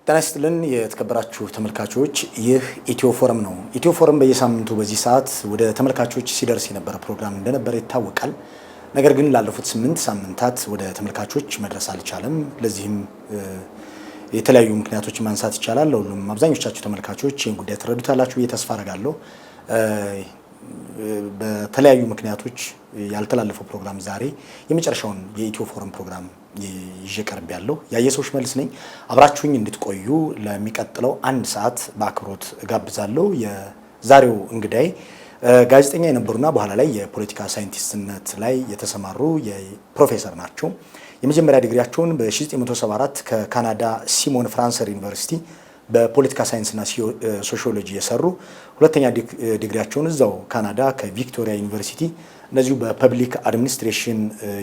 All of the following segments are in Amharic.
ጤና ይስጥልን የተከበራችሁ ተመልካቾች ይህ ኢትዮ-ፎረም ነው። ኢትዮ-ፎረም በየሳምንቱ በዚህ ሰዓት ወደ ተመልካቾች ሲደርስ የነበረ ፕሮግራም እንደነበረ ይታወቃል። ነገር ግን ላለፉት 8 ሳምንታት ወደ ተመልካቾች መድረስ አልቻለም። ለዚህም የተለያዩ ምክንያቶች ማንሳት ይቻላል። ሁሉም አብዛኞቻችሁ ተመልካቾች ይህን ጉዳይ ተረዱታላችሁ ብዬ ተስፋ አደርጋለሁ። በተለያዩ ምክንያቶች ያልተላለፈው ፕሮግራም ዛሬ የመጨረሻውን የኢትዮ-ፎረም ፕሮግራም ይዤ ቀርብ ያለው ያየሰውሽ መልስ ነኝ። አብራችሁኝ እንድትቆዩ ለሚቀጥለው 1 ሰዓት በአክብሮት ጋብዛለሁ። የዛሬው እንግዳይ ጋዜጠኛ የነበሩና በኋላ ላይ የፖለቲካ ሳይንቲስትነት ላይ የተሰማሩ የፕሮፌሰር ናቸው። የመጀመሪያ ዲግሪያቸውን በ1974 ከካናዳ ሲሞን ፍራንሰር ዩኒቨርሲቲ በፖለቲካ ሳይንስና ሶሺዮሎጂ የሰሩ፣ ሁለተኛ ዲግሪያቸውን እዛው ካናዳ ከቪክቶሪያ ዩኒቨርሲቲ እነዚሁ በፐብሊክ አድሚኒስትሬሽን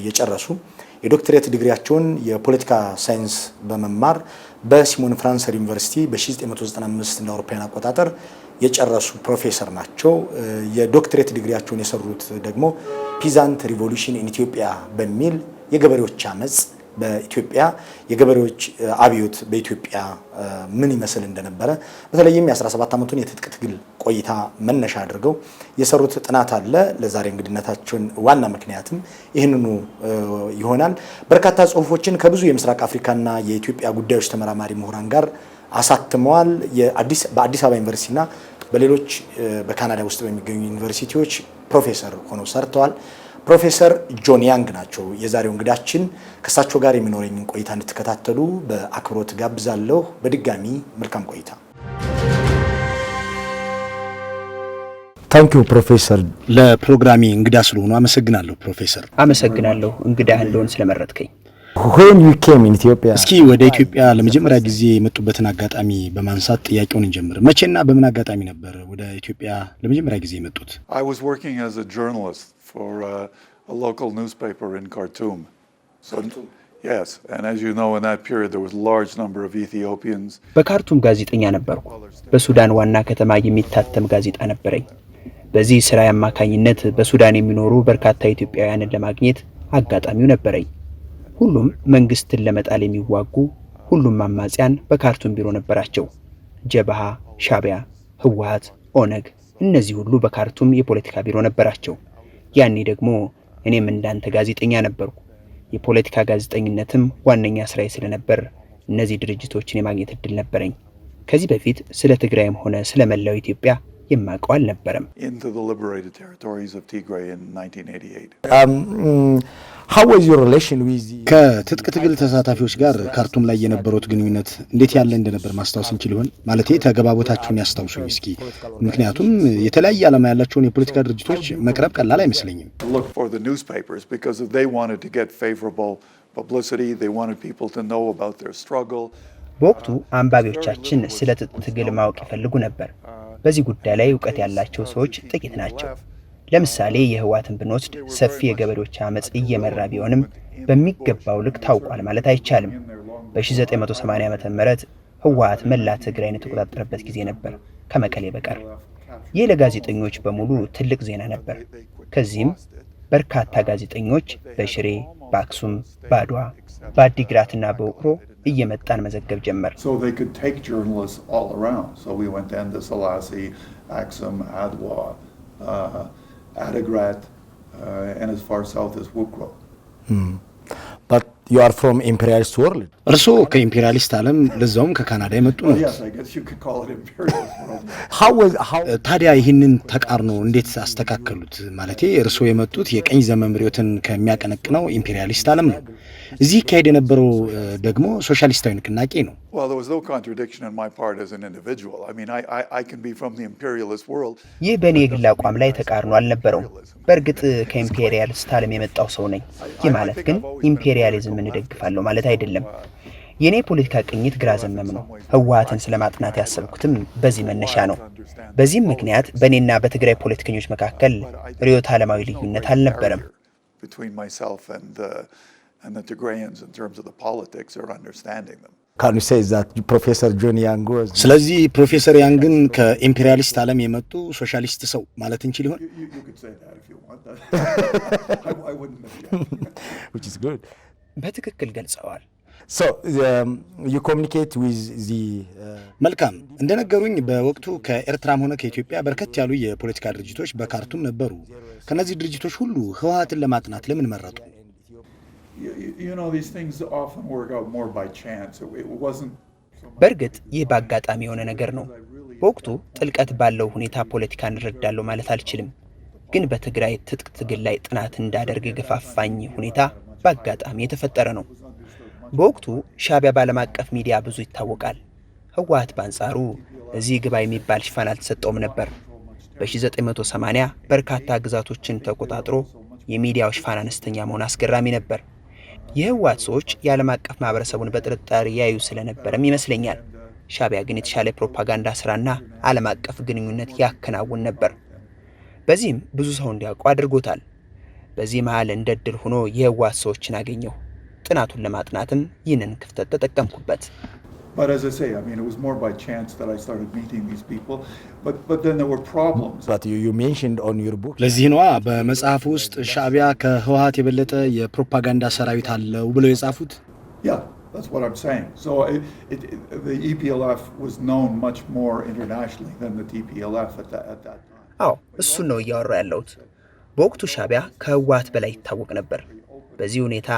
የጨረሱ፣ የዶክተሬት ዲግሪያቸውን የፖለቲካ ሳይንስ በመማር በሲሞን ፍራንሰር ዩኒቨርሲቲ በ1995 እንደ አውሮፓውያን አቆጣጠር የጨረሱ ፕሮፌሰር ናቸው። የዶክተሬት ዲግሪያቸውን የሰሩት ደግሞ ፒዛንት ሪቮሉሽን ኢን ኢትዮጵያ በሚል የገበሬዎች አመጽ በኢትዮጵያ የገበሬዎች አብዮት በኢትዮጵያ ምን ይመስል እንደነበረ በተለይም የ17 ዓመቱን የትጥቅ ትግል ቆይታ መነሻ አድርገው የሰሩት ጥናት አለ። ለዛሬ እንግድነታችን ዋና ምክንያትም ይህንኑ ይሆናል። በርካታ ጽሁፎችን ከብዙ የምስራቅ አፍሪካና የኢትዮጵያ ጉዳዮች ተመራማሪ ምሁራን ጋር አሳትመዋል። በአዲስ አበባ ዩኒቨርሲቲና በሌሎች በካናዳ ውስጥ በሚገኙ ዩኒቨርሲቲዎች ፕሮፌሰር ሆነው ሰርተዋል። ፕሮፌሰር ጆን ያንግ ናቸው የዛሬው እንግዳችን። ከሳቸው ጋር የሚኖረኝን ቆይታ እንድትከታተሉ በአክብሮት ጋብዛለሁ። በድጋሚ መልካም ቆይታ። ታንኪዩ ፕሮፌሰር፣ ለፕሮግራሚ እንግዳ ስለሆኑ አመሰግናለሁ። ፕሮፌሰር አመሰግናለሁ እንግዳ እንደሆን ስለመረጥከኝ። when you came in Ethiopia እስኪ ወደ ኢትዮጵያ ለመጀመሪያ ጊዜ የመጡበትን አጋጣሚ በማንሳት ጥያቄውን እንጀምር። መቼና በምን አጋጣሚ ነበር ወደ ኢትዮጵያ ለመጀመሪያ ጊዜ የመጡት? I was working as a journalist for a local newspaper in Khartoum. So yes, and as you know, in that period there was a large number of Ethiopians. በካርቱም ጋዜጠኛ ነበርኩ። በሱዳን ዋና ከተማ የሚታተም ጋዜጣ ነበረኝ። በዚህ ስራ አማካኝነት በሱዳን የሚኖሩ በርካታ ኢትዮጵያውያንን ለማግኘት አጋጣሚው ነበረኝ። ሁሉም መንግስትን ለመጣል የሚዋጉ ሁሉም አማጽያን በካርቱም ቢሮ ነበራቸው። ጀብሃ፣ ሻቢያ፣ ህወሓት፣ ኦነግ እነዚህ ሁሉ በካርቱም የፖለቲካ ቢሮ ነበራቸው። ያኔ ደግሞ እኔም እንዳንተ ጋዜጠኛ ነበርኩ። የፖለቲካ ጋዜጠኝነትም ዋነኛ ስራዬ ስለነበር እነዚህ ድርጅቶችን የማግኘት እድል ነበረኝ። ከዚህ በፊት ስለ ትግራይም ሆነ ስለ መላው ኢትዮጵያ የማውቀው አልነበረም። Into the liberated territories of Tigray in 1988. how was your relation with ከትጥቅ ትግል ተሳታፊዎች ጋር ካርቱም ላይ የነበሩት ግንኙነት እንዴት ያለ እንደነበር ማስታወስ እንችል ይሆን? ማለቴ ተገባቦታችሁን ያስታውሱኝ እስኪ። ምክንያቱም የተለያየ ዓላማ ያላቸውን የፖለቲካ ድርጅቶች መቅረብ ቀላል አይመስለኝም። Look for the newspapers because they wanted to get favorable publicity. They wanted people to know about their struggle. በወቅቱ አንባቢዎቻችን ስለ ትጥቅ ትግል ማወቅ ይፈልጉ ነበር። በዚህ ጉዳይ ላይ ዕውቀት ያላቸው ሰዎች ጥቂት ናቸው። ለምሳሌ የህወሓትን ብንወስድ ሰፊ የገበሬዎች አመጽ እየመራ ቢሆንም በሚገባው ልክ ታውቋል ማለት አይቻልም። በ1980 ዓመተ ምህረት ህወሓት መላ ትግራይን የተቆጣጠረበት ጊዜ ነበር ከመቀሌ በቀር። ይህ ለጋዜጠኞች በሙሉ ትልቅ ዜና ነበር። ከዚህም በርካታ ጋዜጠኞች በሽሬ፣ በአክሱም፣ በአድዋ፣ በአዲግራትና በውቅሮ እየመጣን መዘገብ ጀመር። So they could take journalists all around. So we went to Endesalaci, Aksum, Adwa, Adigrat, and as far south as Wukro. but you are from imperialist world? እርሶ ከኢምፔሪያሊስት ዓለም ለዛውም ከካናዳ የመጡ ነው። Yes, I guess you could call it imperialist world. how ታዲያ ይህንን ተቃርኖ እንዴት አስተካከሉት? ማለቴ እርሶ የመጡት የቀኝ ዘመም ርዕዮትን ከሚያቀነቅነው ኢምፔሪያሊስት ዓለም ነው። እዚህ ካሄደ የነበረው ደግሞ ሶሻሊስታዊ ንቅናቄ ነው። Well, there was no contradiction on my part as an individual. I mean, I can be from the imperialist world. ይህ በእኔ የግል አቋም ላይ ተቃርኖ አልነበረውም። በእርግጥ ከኢምፔሪያሊስት ዓለም የመጣው ሰው ነኝ። ይህ ማለት ግን ኢምፔሪያሊዝምን እደግፋለሁ ማለት አይደለም። የኔ ፖለቲካ ቅኝት ግራ ዘመም ነው። ህወሓትን ስለማጥናት ያሰብኩትም በዚህ መነሻ ነው። በዚህም ምክንያት በእኔና በትግራይ ፖለቲከኞች መካከል ርዕዮተ ዓለማዊ ልዩነት አልነበረም። Between myself and the Tigrayans in terms of the politics or understanding them. can you say that Professor John Yang was ስለዚህ ፕሮፌሰር ያንግን ከኢምፔሪያሊስት ዓለም የመጡ ሶሻሊስት ሰው ማለት እንችል ይሆን? You could say that if you want. I wouldn't object. which is good? በትክክል ገልጸዋል። So you communicate with the መልካም እንደነገሩኝ በወቅቱ ከኤርትራም ሆነ ከኢትዮጵያ በርከት ያሉ የፖለቲካ ድርጅቶች በካርቱም ነበሩ። ከነዚህ ድርጅቶች ሁሉ ህወሓትን ለማጥናት ለምን መረጡ? በእርግጥ ይህ በአጋጣሚ የሆነ ነገር ነው። በወቅቱ ጥልቀት ባለው ሁኔታ ፖለቲካ እንረዳለሁ ማለት አልችልም። ግን በትግራይ ትጥቅ ትግል ላይ ጥናት እንዳደርግ የገፋፋኝ ሁኔታ በአጋጣሚ የተፈጠረ ነው። በወቅቱ ሻዕቢያ በዓለም አቀፍ ሚዲያ ብዙ ይታወቃል። ህወሓት በአንጻሩ እዚህ ግባ የሚባል ሽፋን አልተሰጠውም ነበር። በ1980 በርካታ ግዛቶችን ተቆጣጥሮ የሚዲያው ሽፋን አነስተኛ መሆን አስገራሚ ነበር። የህወሓት ሰዎች የዓለም አቀፍ ማህበረሰቡን በጥርጣሬ ያዩ ስለነበረም ይመስለኛል። ሻዕቢያ ግን የተሻለ ፕሮፓጋንዳ ስራና ዓለም አቀፍ ግንኙነት ያከናውን ነበር። በዚህም ብዙ ሰው እንዲያውቁ አድርጎታል። በዚህ መሃል እንደ ድል ሆኖ የህወሓት ሰዎችን አገኘሁ። ጥናቱን ለማጥናትም ይህንን ክፍተት ተጠቀምኩበት። But as I say, I mean, it was more by chance that I started meeting these people. But then there were problems. But you mentioned on your book. ለዚህ ነው በመጽሐፍ ውስጥ ሻዕቢያ ከህወሓት የበለጠ የፕሮፓጋንዳ ሰራዊት አለው ብለው የጻፉት? Yeah, that's what I'm saying. So the EPLF was known much more internationally than the TPLF at that time. አዎ እሱን ነው እያወራሁ ያለሁት። በወቅቱ ሻዕቢያ ከህወሓት በላይ ይታወቅ ነበር። በዚህ ሁኔታ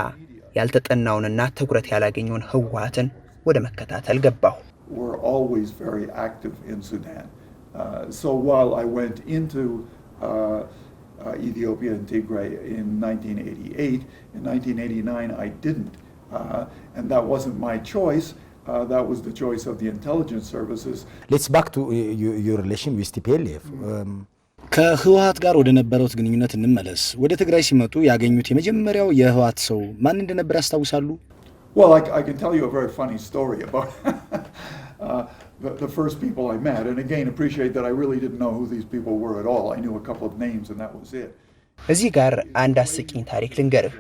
ያልተጠናውንና ትኩረት ያላገኘውን ህወሓትን ወደ መከታተል ገባሁ። We're always very active in Sudan. So while I went into Ethiopia and Tigray in 1988, in 1989 I didn't. And that wasn't my choice. That was the choice of the intelligence services. Let's back to your relation with TPLF. ከህወሓት ጋር ወደ ነበረው ግንኙነት እንመለስ። ወደ ትግራይ ሲመጡ ያገኙት የመጀመሪያው የህወሓት ሰው ማን እንደነበር ያስታውሳሉ? Well, I can tell you a very funny story about the first people I met. And again, appreciate that I really didn't know who these people were at all. I knew a couple of names and that was it. እዚህ ጋር አንድ አስቂኝ ታሪክ ልንገርህ።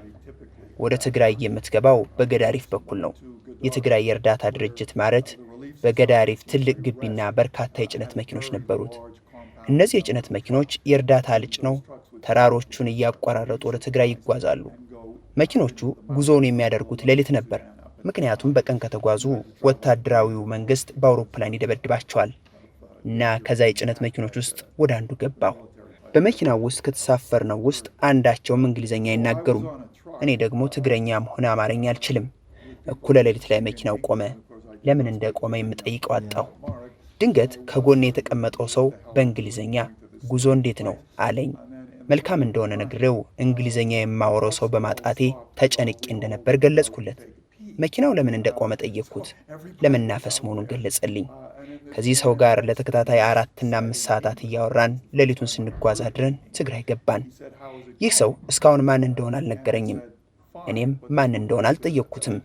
ወደ ትግራይ የምትገባው በገዳሪፍ በኩል ነው። የትግራይ የእርዳታ ድርጅት ማለት በገዳሪፍ ትልቅ ግቢና በርካታ የጭነት መኪኖች ነበሩት። እነዚህ የጭነት መኪኖች የእርዳታ ልጭ ነው ተራሮቹን እያቋራረጡ ወደ ትግራይ ይጓዛሉ። መኪኖቹ ጉዞውን የሚያደርጉት ሌሊት ነበር። ምክንያቱም በቀን ከተጓዙ ወታደራዊው መንግስት በአውሮፕላን ይደበድባቸዋል። እና ከዛ የጭነት መኪኖች ውስጥ ወደ አንዱ ገባሁ። በመኪናው ውስጥ ከተሳፈርነው ውስጥ አንዳቸውም እንግሊዘኛ አይናገሩም። እኔ ደግሞ ትግረኛም ሆነ አማርኛ አልችልም። እኩለ ሌሊት ላይ መኪናው ቆመ። ለምን እንደቆመ የምጠይቀው አጣሁ። ድንገት ከጎኔ የተቀመጠው ሰው በእንግሊዘኛ ጉዞ እንዴት ነው አለኝ። መልካም እንደሆነ ነግሬው እንግሊዘኛ የማወራው ሰው በማጣቴ ተጨንቄ እንደነበር ገለጽኩለት። መኪናው ለምን እንደቆመ ጠየቅኩት። ለመናፈስ መሆኑን ገለጸልኝ። ከዚህ ሰው ጋር ለተከታታይ 4 እና 5 ሰዓታት እያወራን ሌሊቱን ስንጓዝ አድረን ትግራይ ገባን። ይህ ሰው እስካሁን ማን እንደሆነ አልነገረኝም። እኔም ማን እንደሆነ አልጠየቅኩትም።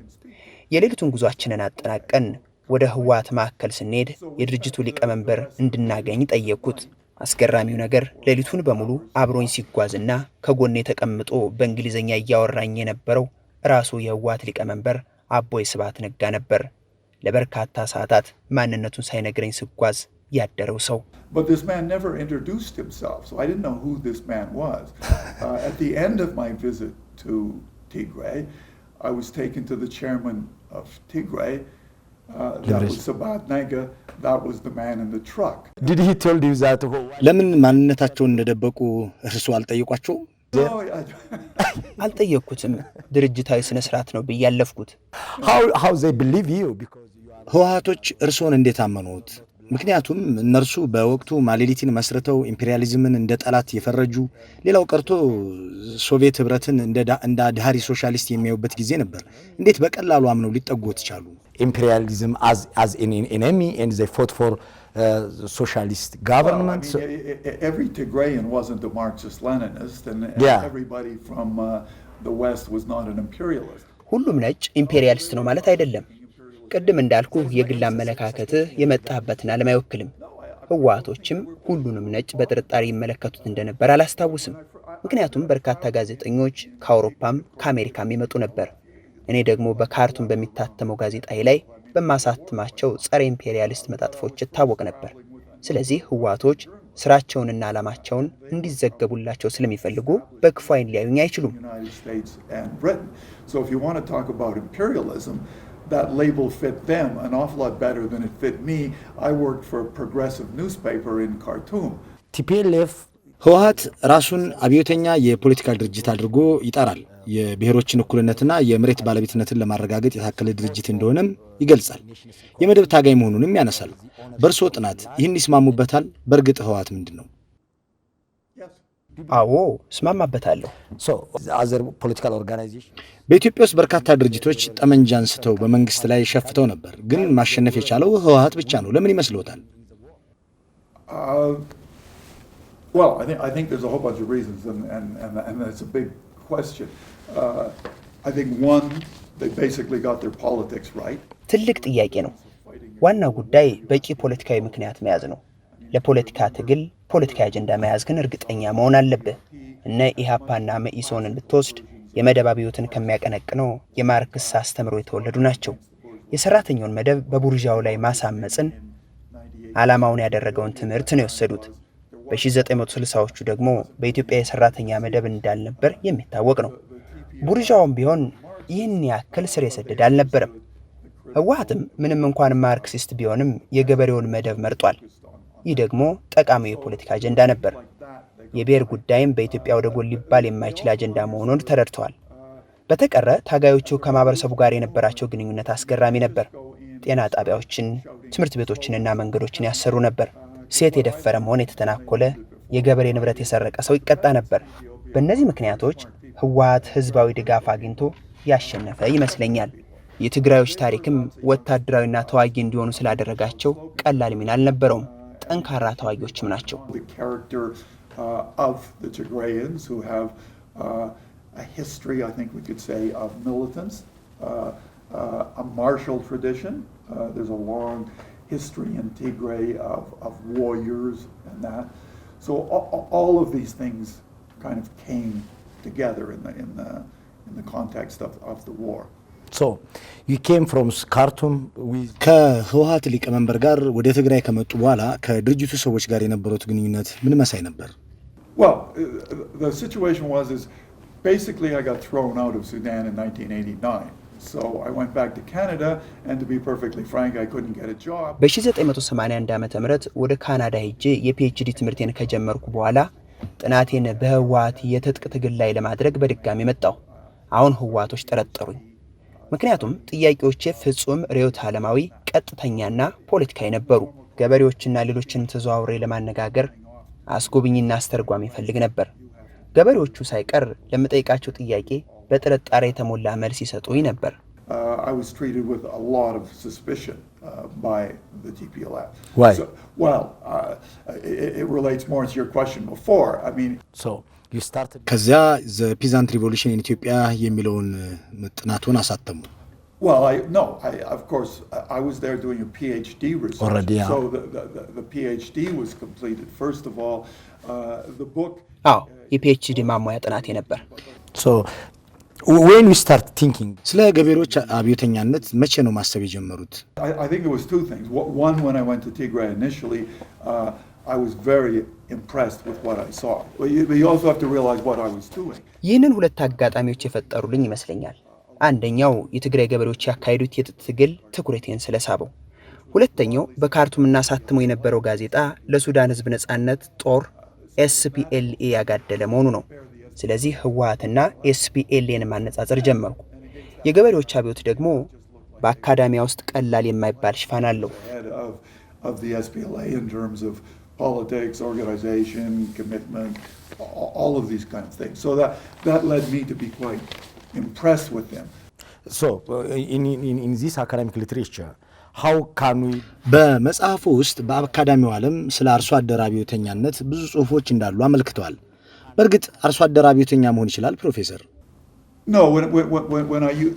የሌሊቱን ጉዟችንን አጠናቀን ወደ ህወሓት ማዕከል ስንሄድ የድርጅቱ ሊቀመንበር እንድናገኝ ጠየቅኩት። አስገራሚው ነገር ሌሊቱን በሙሉ አብሮኝ ሲጓዝና ከጎኔ ተቀምጦ በእንግሊዘኛ እያወራኝ የነበረው ራሱ የህወሓት ሊቀመንበር አቦይ ስብሐት ነጋ ነበር። ለበርካታ ሰዓታት ማንነቱን ሳይነግረኝ ስጓዝ ያደረው ሰው። But this man never introduced himself, so I didn't know who this man was. At the end of my visit to Tigray, I was taken to the chairman of Tigray. That was Sabat Nega. That was the man in the truck. Did he tell you that? ለምን ማንነታቸውን እንደደበቁ እርሱ አልጠየቋቸው? አልጠየቅኩትም። ድርጅታዊ ስነ ስርዓት ነው ብያለፍኩት። How they believe you because ህወሓቶች እርሶን እንዴት አመኑት? ምክንያቱም እነርሱ በወቅቱ ማሌሊቲን መስርተው ኢምፔሪያሊዝምን እንደ ጠላት የፈረጁ፣ ሌላው ቀርቶ ሶቪየት ህብረትን እንደ አድሃሪ ሶሻሊስት የሚያዩበት ጊዜ ነበር። እንዴት በቀላሉ አምነው ሊጠጉት ቻሉ? ኢምፔሪያሊዝም as an enemy and they fought for socialist government. Well, I mean, every Tigrayan wasn't a Marxist-Leninist and everybody from the West was not an imperialist. ሁሉም ነጭ ኢምፔሪያሊስት ነው ማለት አይደለም። ቅድም እንዳልኩ የግል አመለካከትህ የመጣበትን ዓለም አይወክልም። ህወሓቶችም ሁሉንም ነጭ በጥርጣሬ ይመለከቱት እንደነበር አላስታውስም። ምክንያቱም በርካታ ጋዜጠኞች ከአውሮፓም ከአሜሪካም ይመጡ ነበር። እኔ ደግሞ በካርቱም በሚታተመው ጋዜጣዬ ላይ በማሳተማቸው ጸረ ኢምፔሪያሊስት መጣጥፎች እታወቅ ነበር። ስለዚህ ህወሓቶች ስራቸውንና ዓላማቸውን እንዲዘገቡላቸው ስለሚፈልጉ በክፉ ዓይን ሊያዩኝ አይችሉም። So if you want to talk about imperialism, that label fit them an awful lot better than it fit me. I worked for a progressive newspaper in Khartoum. TPLF ህወሓት ራሱን አብዮተኛ የፖለቲካ ድርጅት አድርጎ ይጠራል። የብሔሮችን እኩልነትና የመሬት ባለቤትነትን ለማረጋገጥ የታከለ ድርጅት እንደሆነም ይገልጻል። የመደብ ታጋይ መሆኑንም ያነሳል። በእርሶ ጥናት ይህን ይስማሙበታል? በእርግጥ ህወሓት ምንድነው? አዎ እስማማበታለሁ። በኢትዮጵያ ውስጥ በርካታ ድርጅቶች ጠመንጃ አንስተው በመንግስት ላይ ሸፍተው ነበር። ግን ማሸነፍ የቻለው ህወሓት ብቻ ነው። ለምን ይመስልዎታል? Well, I think there's a whole bunch of reasons, and that's a big question. I think one, they basically got their politics right. ትልቅ ጥያቄ ነው። ዋናው ጉዳይ በቂ ፖለቲካዊ ምክንያት መያዝ ነው። ለፖለቲካ ትግል ፖለቲካዊ አጀንዳ መያዝ ግን እርግጠኛ መሆን አለበት። እነ ኢሃፓና መኢሶንን ብትወስድ የመደብ አብዮትን ከሚያቀነቅነው የማርክስ አስተምሮ የተወለዱ ናቸው። የሰራተኛውን መደብ በቡርዣው ላይ ማሳመጽን ዓላማውን ያደረገውን ትምህርት ነው የወሰዱት። በ1960ዎቹ ደግሞ በኢትዮጵያ የሰራተኛ መደብ እንዳልነበር የሚታወቅ ነው። ቡርዣውም ቢሆን ይህን ያክል ስር የሰደደ አልነበረም። ህወሓትም ምንም እንኳን ማርክሲስት ቢሆንም የገበሬውን መደብ መርጧል። ይህ ደግሞ ጠቃሚ የፖለቲካ አጀንዳ ነበር። የብሔር ጉዳይም በኢትዮጵያ ወደ ጎን ሊባል የማይችል አጀንዳ መሆኑን ተረድተዋል። በተቀረ ታጋዮቹ ከማህበረሰቡ ጋር የነበራቸው ግንኙነት አስገራሚ ነበር። ጤና ጣቢያዎችን፣ ትምህርት ቤቶችንና መንገዶችን ያሰሩ ነበር። ሴት የደፈረም ሆነ የተተናኮለ የገበሬ ንብረት የሰረቀ ሰው ይቀጣ ነበር። በእነዚህ ምክንያቶች ህወሓት ህዝባዊ ድጋፍ አግኝቶ ያሸነፈ ይመስለኛል። የትግራዮች ታሪክም ወታደራዊና ተዋጊ እንዲሆኑ ስላደረጋቸው ቀላል ሚና አልነበረውም። ጠንካራ ተዋጊዎችም ናቸው። history in Tigray of warriors and that. So all of these things kind of came together in the context of the war. So you came from Khartoum with ከህወሓት ሊቀመንበር ጋር ወደ ትግራይ ከመጡ በኋላ ከድርጅቱ ሰዎች ጋር የነበሩት ግንኙነት ምን መሳይ ነበር? Well, the situation was basically I got thrown out of Sudan in 1989. So I went back to Canada, and to be perfectly frank, I couldn't get a job. በ1981 ዓመተ ምህረት ወደ ካናዳ ሄጄ የፒኤችዲ ትምህርቴን ከጀመርኩ በኋላ ጥናቴን በህወሓት የትጥቅ ትግል ላይ ለማድረግ በድጋሚ መጣሁ። አሁን ህወሓቶች ጠረጠሩኝ። ምክንያቱም ጥያቄዎቼ ፍጹም ርዕዮተ ዓለማዊ፣ ቀጥተኛና ፖለቲካዊ ነበሩ። ገበሬዎችና ሌሎችንም ተዘዋውሬ ለማነጋገር አስጎብኝና አስተርጓሚ ፈልግ ነበር። ገበሬዎቹ ሳይቀር ለምጠይቃቸው ጥያቄ በጥርጣሬ የተሞላ መልስ ይሰጡኝ ነበር። I was treated with a lot of suspicion by the TPLF. Why? So, well, it relates more to your question before. I mean, so you started ከዚያ the peasant revolution in Ethiopia የሚለውን ጥናቱን አሳተሙ። Well, of course, I was there doing a PhD research. Already, yeah. So the PhD was completed. First of all, the book. የፒኤችዲ ማሟያ ጥናቴ ነበር። So when you start thinking ስለ ገበሬዎች አብዮተኛነት መቼ ነው ማሰብ የጀመሩት? I think it was two things. One, when I went to Tigray initially, I was very impressed with what I saw. But you also have to realize what I was doing. ይህንን ሁለት አጋጣሚዎች የፈጠሩልኝ ይመስለኛል። አንደኛው የትግራይ ገበሬዎች ያካሄዱት የትጥቅ ትግል ትኩረቴን ስለሳበው፣ ሁለተኛው በካርቱምና ሳትሞ የነበረው ጋዜጣ ለሱዳን ህዝብ ነጻነት ጦር SPLA ያጋደለ መሆኑ ነው። ስለዚህ ህወሓትና SPLAን ማነጻጸር ጀመርኩ። የገበሬዎች አብዮት ደግሞ በአካዳሚያ ውስጥ ቀላል የማይባል ሽፋን አለው። Of the SPLA in terms of politics, organization, commitment, all of these kind of things. So that led me to be quite impressed with them. So in this academic literature, how can we በመጽሐፉ ውስጥ በአካዳሚው ዓለም ስለ አርሶ አደር አብዮተኛነት ብዙ ጽሑፎች እንዳሉ አመልክተዋል። በእርግጥ አርሶ አደር አብዮተኛ መሆን ይችላል ፕሮፌሰር? No, when I use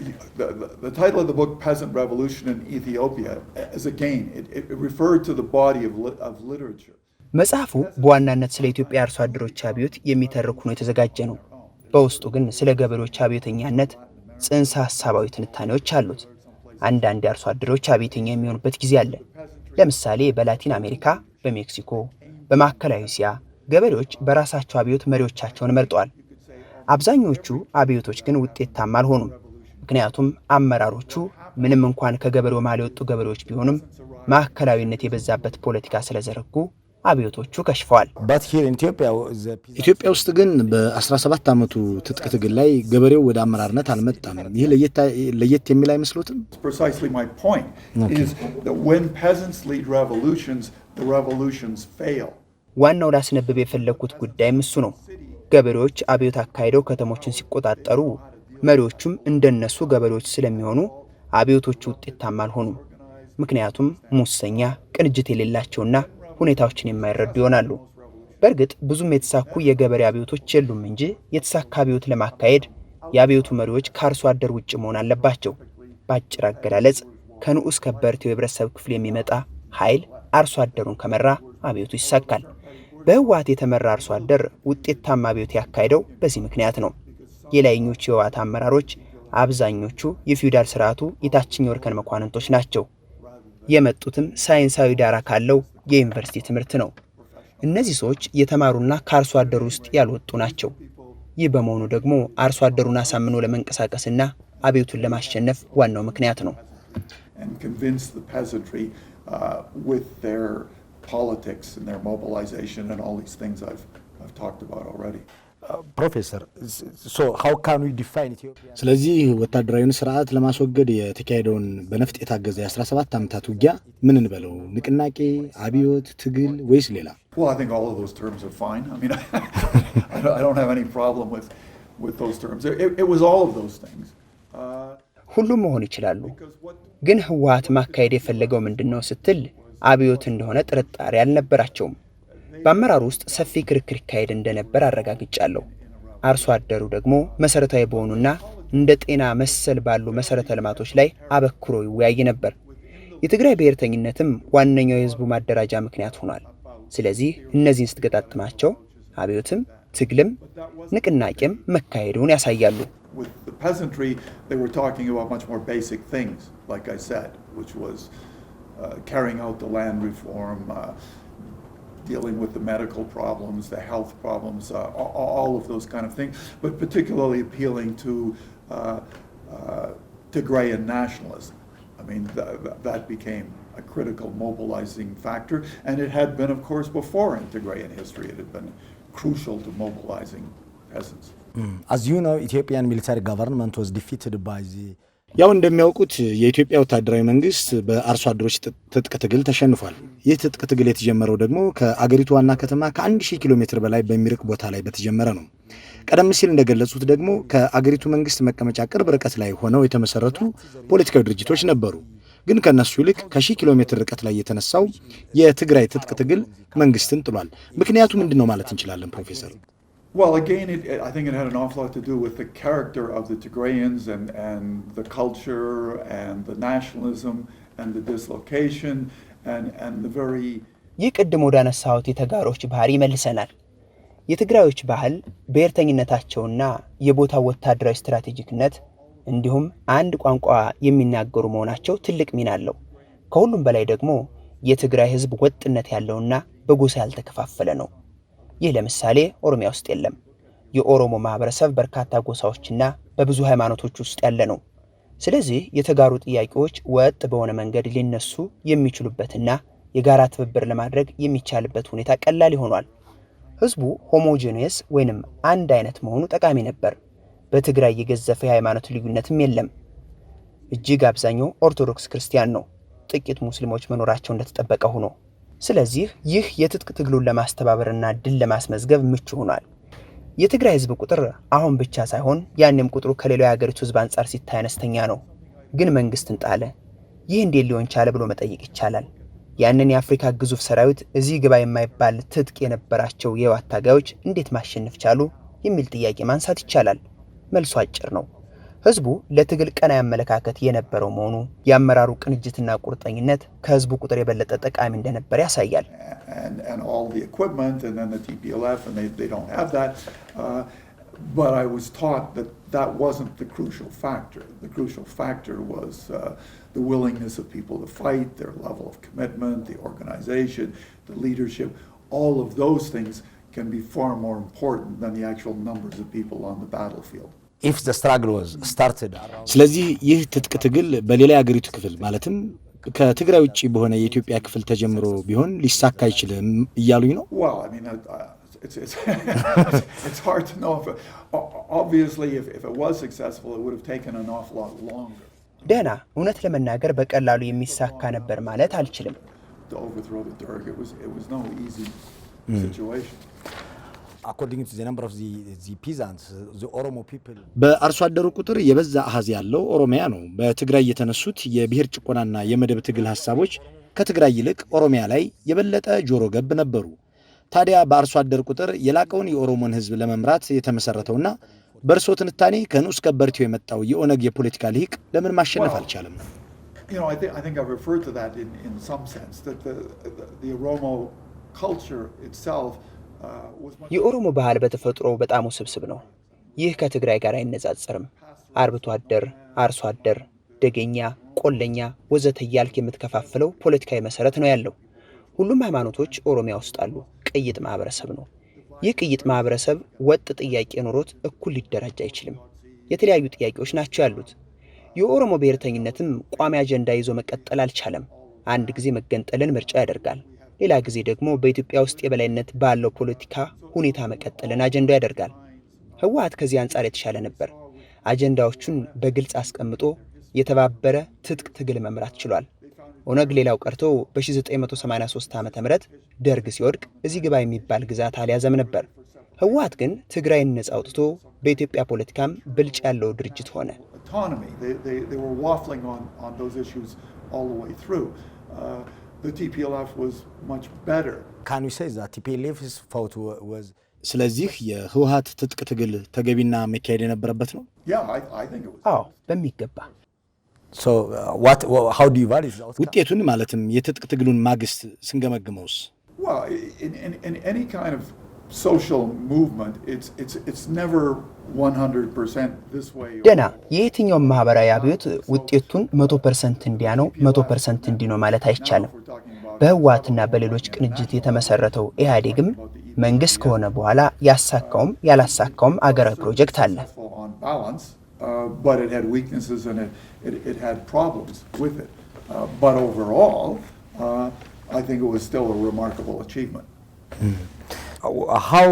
the title of the book, Peasant Revolution in Ethiopia, as again, it referred to the body of literature. መጽሐፉ በዋናነት ስለ ኢትዮጵያ አርሶ አደሮች አብዮት የሚተርኩ ነው የተዘጋጀ ነው። በውስጡ ግን ስለ ገበሬዎች አብዮተኛነት ጽንሰ ሐሳባዊ ትንታኔዎች አሉት። አንዳንድ አርሶ አደሮች አብዮተኛ የሚሆኑበት ጊዜ አለ። ለምሳሌ በላቲን አሜሪካ፣ በሜክሲኮ፣ በማዕከላዊ እስያ ገበሬዎች በራሳቸው አብዮት መሪዎቻቸውን መርጠዋል። አብዛኞቹ አብዮቶች ግን ውጤታማ አልሆኑም። ምክንያቱም አመራሮቹ ምንም እንኳን ከገበሬው መሃል የወጡ ገበሬዎች ቢሆኑም ማዕከላዊነት የበዛበት ፖለቲካ ስለዘረጉ አብዮቶቹ ከሽፈዋል። ኢትዮጵያ ውስጥ ግን በ17 ዓመቱ ትጥቅ ትግል ላይ ገበሬው ወደ አመራርነት አልመጣም። ይህ ለየት የሚል አይመስሎትም? ዋናው ላስነብብ የፈለግኩት ጉዳይም እሱ ነው። ገበሬዎች አብዮት አካሂደው ከተሞችን ሲቆጣጠሩ መሪዎቹም እንደነሱ ገበሬዎች ስለሚሆኑ አብዮቶቹ ውጤታማ አልሆኑም። ምክንያቱም ሙሰኛ፣ ቅንጅት የሌላቸውና ሁኔታዎችን የማይረዱ ይሆናሉ። በእርግጥ ብዙም የተሳኩ የገበሬ አብዮቶች የሉም እንጂ የተሳካ አብዮት ለማካሄድ የአብዮቱ መሪዎች ከአርሶ አደር ውጭ መሆን አለባቸው። በአጭር አገላለጽ ከንዑስ ከበርቴው የህብረተሰብ ክፍል የሚመጣ ኃይል አርሶ አደሩን ከመራ አብዮቱ ይሳካል። በህወሓት የተመራ አርሶ አደር ውጤታማ አብዮት ያካሄደው በዚህ ምክንያት ነው። የላይኞቹ የህወሓት አመራሮች አብዛኞቹ የፊውዳል ስርዓቱ የታችኛው እርከን መኳንንቶች ናቸው። የመጡትም ሳይንሳዊ ዳራ ካለው የዩኒቨርሲቲ ትምህርት ነው። እነዚህ ሰዎች የተማሩና ከአርሶ አደሩ ውስጥ ያልወጡ ናቸው። ይህ በመሆኑ ደግሞ አርሶ አደሩን አሳምኖ ለመንቀሳቀስና አብዮቱን ለማሸነፍ ዋናው ምክንያት ነው። ፕሮፌሰር ስለዚህ ወታደራዊውን ስርዓት ለማስወገድ የተካሄደውን በነፍጥ የታገዘ የ17 ዓመታት ውጊያ ምን እንበለው? ንቅናቄ፣ አብዮት፣ ትግል ወይስ ሌላ? ሁሉም መሆን ይችላሉ። ግን ህወሓት ማካሄድ የፈለገው ምንድነው ስትል አብዮት እንደሆነ ጥርጣሬ አልነበራቸውም። በአመራሩ ውስጥ ሰፊ ክርክር ይካሄድ እንደነበር አረጋግጫለሁ። አርሶ አደሩ ደግሞ መሰረታዊ በሆኑና እንደ ጤና መሰል ባሉ መሰረተ ልማቶች ላይ አበክሮ ይወያይ ነበር። የትግራይ ብሔርተኝነትም ዋነኛው የህዝቡ ማደራጃ ምክንያት ሆኗል። ስለዚህ እነዚህን ስትገጣጥማቸው አብዮትም ትግልም ንቅናቄም መካሄዱን ያሳያሉ። dealing with the medical problems, the health problems, all of those kind of things, but particularly appealing to Tigrayan nationalism. I mean, that became a critical mobilizing factor, and it had been, of course, before in Tigrayan history. It had been crucial to mobilizing peasants. As you know, Ethiopian military government was defeated by the ያው እንደሚያውቁት የኢትዮጵያ ወታደራዊ መንግስት በአርሶ አደሮች ትጥቅ ትግል ተሸንፏል። ይህ ትጥቅ ትግል የተጀመረው ደግሞ ከአገሪቱ ዋና ከተማ ከ1000 ኪሎ ሜትር በላይ በሚርቅ ቦታ ላይ በተጀመረ ነው። ቀደም ሲል እንደገለጹት ደግሞ ከአገሪቱ መንግስት መቀመጫ ቅርብ ርቀት ላይ ሆነው የተመሰረቱ ፖለቲካዊ ድርጅቶች ነበሩ። ግን ከነሱ ይልቅ ከ1000 ኪሎ ሜትር ርቀት ላይ የተነሳው የትግራይ ትጥቅ ትግል መንግስትን ጥሏል። ምክንያቱ ምንድነው ማለት እንችላለን ፕሮፌሰር? Well, again, I think it had an awful lot to do with the character of the Tigrayans and the culture and the nationalism and the dislocation and the very... ይህ ቅድም ወዳነሳሁት የተጋሮች ባህሪ ይመልሰናል። የትግራዮች ባህል ብሔርተኝነታቸውና የቦታው ወታደራዊ ስትራቴጂክነት እንዲሁም አንድ ቋንቋ የሚናገሩ መሆናቸው ትልቅ ሚና አለው። ከሁሉም በላይ ደግሞ የትግራይ ህዝብ ወጥነት ያለውና በጎሳ ያልተከፋፈለ ነው። ይህ ለምሳሌ ኦሮሚያ ውስጥ የለም። የኦሮሞ ማህበረሰብ በርካታ ጎሳዎችና በብዙ ሃይማኖቶች ውስጥ ያለ ነው። ስለዚህ የተጋሩ ጥያቄዎች ወጥ በሆነ መንገድ ሊነሱ የሚችሉበትና የጋራ ትብብር ለማድረግ የሚቻልበት ሁኔታ ቀላል ይሆናል። ህዝቡ ሆሞጂኒየስ ወይንም አንድ አይነት መሆኑ ጠቃሚ ነበር። በትግራይ የገዘፈ የሃይማኖት ልዩነትም የለም። እጅግ አብዛኛው ኦርቶዶክስ ክርስቲያን ነው። ጥቂት ሙስሊሞች መኖራቸው እንደተጠበቀ ሆኖ ስለዚህ ይህ የትጥቅ ትግሉን ለማስተባበርና ድል ለማስመዝገብ ምቹ ሆኗል። የትግራይ ህዝብ ቁጥር አሁን ብቻ ሳይሆን ያንም ቁጥሩ ከሌላው የሀገሪቱ ህዝብ አንጻር ሲታይ አነስተኛ ነው። ግን መንግስትን ጣለ። ይህ እንዴት ሊሆን ቻለ ብሎ መጠየቅ ይቻላል። ያንን የአፍሪካ ግዙፍ ሰራዊት እዚህ ግባ የማይባል ትጥቅ የነበራቸው የህወሓት ታጋዮች እንዴት ማሸነፍ ቻሉ የሚል ጥያቄ ማንሳት ይቻላል። መልሱ አጭር ነው። ህዝቡ ለትግል ቀና ያመለካከት የነበረው መሆኑ የአመራሩ ቅንጅትና ቁርጠኝነት ከህዝቡ ቁጥር የበለጠ ጠቃሚ እንደነበር ያሳያል። And all the equipment and then the TPLF and they don't have that. But I was taught that wasn't the crucial factor. The crucial factor was the willingness of people to fight, their level of commitment, the organization, the leadership. All of those things can be far more important than the actual numbers of people on the battlefield. if the struggle was started ስለዚህ ይህ ትጥቅ ትግል በሌላ የአገሪቱ ክፍል ማለትም ከትግራይ ውጪ በሆነ የኢትዮጵያ ክፍል ተጀምሮ ቢሆን ሊሳካ አይችልም እያሉኝ ነው? Well, I mean, it's hard to know. Obviously, if it was successful, it would have taken an awful lot longer. ደህና እውነት ለመናገር በቀላሉ የሚሳካ ነበር ማለት አልችልም። To overthrow the Derg, it was no easy situation. according to the number of the peasants, the Oromo people. በአርሶ አደሩ ቁጥር የበዛ አሃዝ ያለው ኦሮሚያ ነው። በትግራይ የተነሱት የብሔር ጭቆናና የመደብ ትግል ሐሳቦች ከትግራይ ይልቅ ኦሮሚያ ላይ የበለጠ ጆሮ ገብ ነበሩ። ታዲያ በአርሶ አደር ቁጥር የላቀውን የኦሮሞን ሕዝብ ለመምራት የተመሰረተውና በእርሶ ትንታኔ ከንዑስ ከበርቴው የመጣው የኦነግ የፖለቲካ ልሂቅ ለምን ማሸነፍ አልቻለም? You know, I think I've referred to that in some sense, that the Oromo culture itself was much... የኦሮሞ ባህል በተፈጥሮ በጣም ውስብስብ ነው። ይህ ከትግራይ ጋር አይነጻጸርም። አርብቶ አደር፣ አርሶ አደር፣ ደገኛ፣ ቆለኛ ወዘተ እያልክ የምትከፋፍለው ፖለቲካዊ መሰረት ነው ያለው። ሁሉም ሃይማኖቶች ኦሮሚያ ውስጥ አሉ። ቅይጥ ማህበረሰብ ነው። ይህ ቅይጥ ማህበረሰብ ወጥ ጥያቄ ኖሮት እኩል ሊደራጅ አይችልም። የተለያዩ ጥያቄዎች ናቸው ያሉት። የኦሮሞ ብሔርተኝነትም ቋሚ አጀንዳ ይዞ መቀጠል አልቻለም። አንድ ጊዜ መገንጠልን ምርጫ ያደርጋል፣ ሌላ ጊዜ ደግሞ በኢትዮጵያ ውስጥ የበላይነት ባለው ፖለቲካ ሁኔታ መቀጠልን አጀንዳ ያደርጋል። ህወሓት ከዚህ አንጻር የተሻለ ነበር። አጀንዳዎቹን በግልጽ አስቀምጦ የተባበረ ትጥቅ ትግል መምራት ችሏል። ኦነግ ሌላው ቀርቶ በ1983 ዓ.ም ደርግ ሲወድቅ እዚህ ግባ የሚባል ግዛት አልያዘም ነበር። ህወሓት ግን ትግራይን ነጻ አውጥቶ በኢትዮጵያ ፖለቲካም ብልጭ ያለው ድርጅት ሆነ። They were waffling on those issues all the way through. The TPLF was much better. Can you say that TPLF's fault was... ስለዚህ የህወሓት ትጥቅ ትግል ተገቢና መካሄድ የነበረበት ነው? Yeah, I think it was. አዎ በሚገባ። So how do you value that? ውጤቱን ማለትም የትጥቅ ትግሉን ማግስት ስንገመግመውስ? Well, in any kind of social movement, it's never 100% this way. ደና የየትኛውም ማህበራዊ አብዮት ውጤቱን 100% እንዲያ ነው 100% እንዲህ ነው ማለት አይቻልም። በህወሓትና በሌሎች ቅንጅት የተመሰረተው ኢህአዴግም መንግስት ከሆነ በኋላ ያሳካውም ያላሳካውም አገራዊ ፕሮጀክት አለ። But it had weaknesses and it had problems with it. But overall, I think it was still a remarkable achievement. How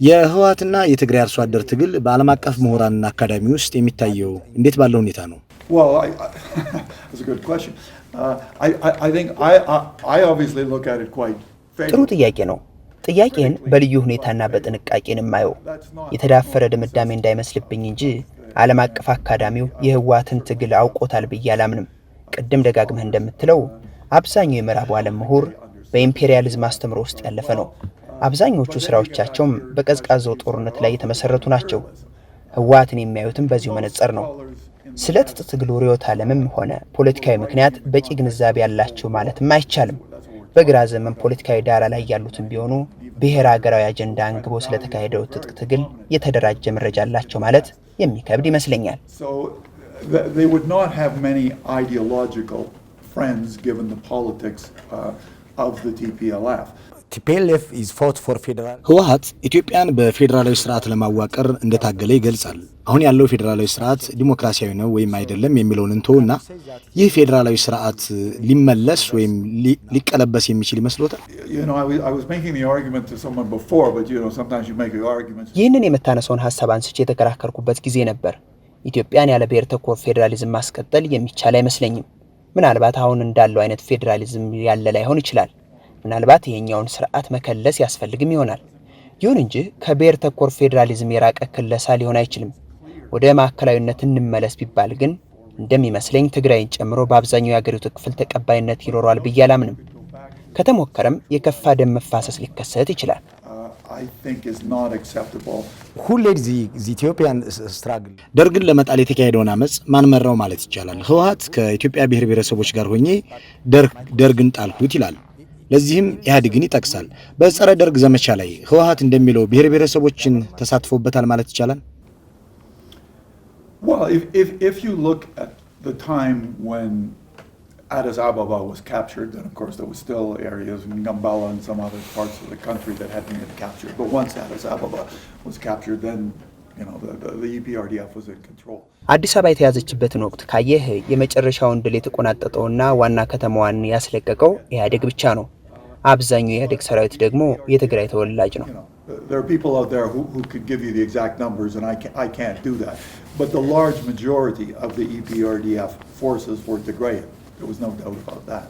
የህወሓትና የትግራይ አርሶ አደር ትግል በዓለም አቀፍ ምሁራንና አካዳሚ ውስጥ የሚታየው እንዴት ባለው ሁኔታ ነው? Well, that's a good question. I think I obviously look at it quite favorably. ጥሩ ጥያቄ ነው። ጥያቄን በልዩ ሁኔታና በጥንቃቄ ነው የማየው። የተዳፈረ ድምዳሜ እንዳይመስልብኝ እንጂ ዓለም አቀፍ አካዳሚው የህወሓትን ትግል አውቆታል ብዬ አላምንም። ቅድም ደጋግመህ እንደምትለው አብዛኛው የምዕራቡ ዓለም ምሁር በኢምፔሪያሊዝም አስተምሮ ውስጥ ያለፈ ነው። አብዛኞቹ ስራዎቻቸውም በቀዝቃዛው ጦርነት ላይ የተመሰረቱ ናቸው። ህወሓትን የሚያዩትም በዚሁ መነጽር ነው። ስለ ትጥቅ ትግሉ ርዕዮተ ዓለምም ሆነ ፖለቲካዊ ምክንያት በቂ ግንዛቤ ያላቸው ማለትም አይቻልም። በግራ ዘመን ፖለቲካዊ ዳራ ላይ ያሉትም ቢሆኑ ብሔር ሀገራዊ አጀንዳ አንግቦ ስለተካሄደው ትጥቅ ትግል የተደራጀ መረጃ አላቸው ማለት የሚከብድ ይመስለኛል። So they would not have many ideological friends given the politics of the TPLF. TPLF is fought for federal... ህወሓት ኢትዮጵያን በፌዴራላዊ ስርዓት ለማዋቀር እንደታገለ ይገልጻል። አሁን ያለው ፌዴራላዊ ስርዓት ዲሞክራሲያዊ ነው ወይም አይደለም የሚለውን እንተውና ይህ ፌዴራላዊ ስርዓት ሊመለስ ወይም ሊቀለበስ የሚችል ይመስሎታል? You know, I was making the argument to someone before, but you know, sometimes you make the arguments. ይህንን የመታነሳውን ሐሳብ አንስቼ የተከራከርኩበት ጊዜ ነበር። ኢትዮጵያን ያለ ብሔር ተኮር ፌዴራሊዝም ማስቀጠል የሚቻል አይመስለኝም። ምናልባት አሁን እንዳለው አይነት ፌዴራሊዝም ያለ ላይሆን ይችላል። ምናልባት ይሄኛውን ስርዓት መከለስ ያስፈልግም ይሆናል። ይሁን እንጂ ከብሔር ተኮር ፌዴራሊዝም የራቀ ክለሳ ሊሆን አይችልም። ወደ ማዕከላዊነት እንመለስ ቢባል ግን እንደሚመስለኝ ትግራይን ጨምሮ በአብዛኛው የአገሪቱ ክፍል ተቀባይነት ይኖረዋል ብዬ አላምንም። ከተሞከረም የከፋ ደም መፋሰስ ሊከሰት ይችላል። I think is not acceptable. Who led the Ethiopian struggle? ደርግን ለመጣል የተካሄደውን አመጽ ማን መራው ማለት ይቻላል? ህወሓት ከኢትዮጵያ ብሔር ብሔረሰቦች ጋር ሆኜ ደርግን ጣልኩት ይላል። ለዚህም ኢህአዴግን ይጠቅሳል። በጸረ ደርግ ዘመቻ ላይ ህወሓት እንደሚለው ብሔር ብሔረሰቦችን ተሳትፎበታል ማለት ይቻላል? Well, if you look at the time when Addis Ababa was captured, then of course there was still areas in Gambela and some other parts of the country that hadn't been captured. But once Addis Ababa was captured, then The EPRDF was in control. አዲስ አበባ የተያዘችበትን ወቅት ካየህ የመጨረሻውን ድል የተቆናጠጠውና ዋና ከተማዋን ያስለቀቀው ኢህአዴግ ብቻ ነው። አብዛኛው የኢህአዴግ ሰራዊት ደግሞ የትግራይ ተወላጅ ነው። There are people out there who could give you the exact numbers, and I can't do that. But the large majority of the EPRDF forces were Tigrayan. There was no doubt about that.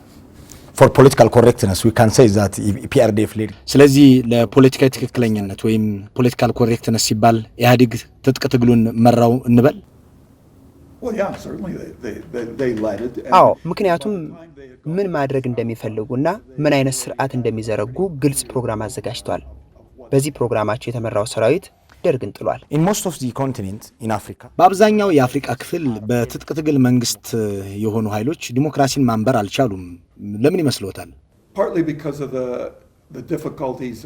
For political correctness, we can say that EPRDF led. ስለዚህ ለፖለቲካዊ ትክክለኛነት ወይም ፖለቲካል ኮሬክትነስ ሲባል ኢህአዴግ ትጥቅ ትግሉን መራው እንበል? Well, yeah, certainly they led it. አዎ፣ ምክንያቱም ምን ማድረግ እንደሚፈልጉና ምን አይነት ስርዓት እንደሚዘረጉ ግልጽ ፕሮግራም አዘጋጅቷል። በዚህ ፕሮግራማቸው የተመራው ሰራዊት ደርግን ጥሏል። In most of the continent in Africa, በአብዛኛው የአፍሪካ ክፍል በትጥቅ ትግል መንግስት የሆኑ ኃይሎች ዲሞክራሲን ማንበር አልቻሉም። ለምን ይመስልዎታል? Partly because of the difficulties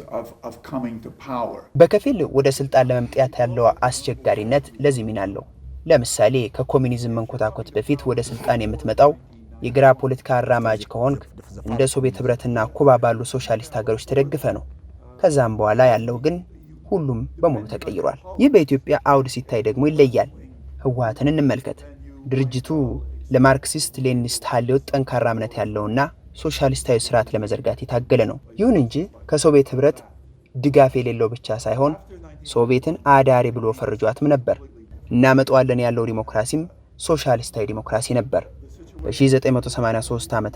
of coming to power. በከፊል ወደ ስልጣን ለመምጣት ያለው አስቸጋሪነት ለዚህ ሚና አለው። ለምሳሌ ከኮሙኒዝም መንኮታኮት በፊት ወደ ስልጣን የምትመጣው የግራ ፖለቲካ አራማጅ ከሆንክ እንደ ሶቪየት ህብረትና ኩባ ባሉ ሶሻሊስት ሀገሮች ተደግፈ ነው። ከዛም በኋላ ያለው ግን ሁሉም በሙሉ ተቀይሯል። ይህ በኢትዮጵያ አውድ ሲታይ ደግሞ ይለያል። ህወሓትን እንመልከት። ድርጅቱ ለማርክሲስት ሌኒኒስት ሀሌው ጠንካራ እምነት ያለውና ሶሻሊስታዊ ስርዓት ለመዘርጋት የታገለ ነው። ይሁን እንጂ ከሶቪየት ህብረት ድጋፍ የሌለው ብቻ ሳይሆን ሶቪየትን አዳሪ ብሎ ፈርጇትም ነበር። እናመጣዋለን ያለው ዲሞክራሲም ሶሻሊስታዊ ዲሞክራሲ ነበር። በ1983 ዓ.ም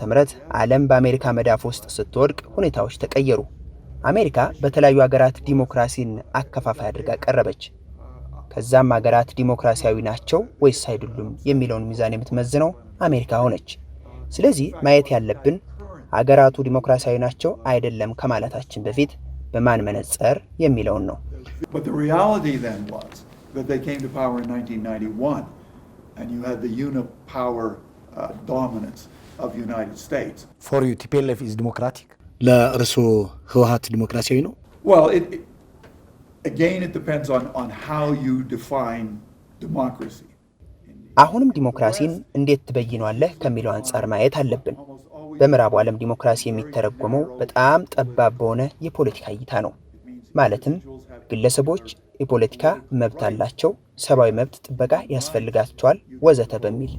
ዓለም በአሜሪካ መዳፍ ውስጥ ስትወድቅ ሁኔታዎች ተቀየሩ። አሜሪካ በተለያዩ ሀገራት ዲሞክራሲን አከፋፋይ አድርጋ ቀረበች። ከዛም ሀገራት ዲሞክራሲያዊ ናቸው ወይስ አይደሉም የሚለውን ሚዛን የምትመዝነው አሜሪካ ሆነች። ስለዚህ ማየት ያለብን ሀገራቱ ዲሞክራሲያዊ ናቸው አይደለም ከማለታችን በፊት በማን መነጽር የሚለውን ነው። But the reality then was that they came to power in 1991 and you had the unipower dominance of the United States. For you, TPLF is democratic? ለእርሶ ህወሓት ዲሞክራሲያዊ ነው? Well, again it depends on how you define democracy. አሁንም ዲሞክራሲን እንዴት ትበይኗለህ ከሚለው አንፃር ማየት አለብን። በምዕራቡ ዓለም ዲሞክራሲ የሚተረጎመው በጣም ጠባብ በሆነ የፖለቲካ እይታ ነው። ማለትም ግለሰቦች የፖለቲካ መብት አላቸው፣ ሰብአዊ መብት ጥበቃ ያስፈልጋቸዋል ወዘተ በሚል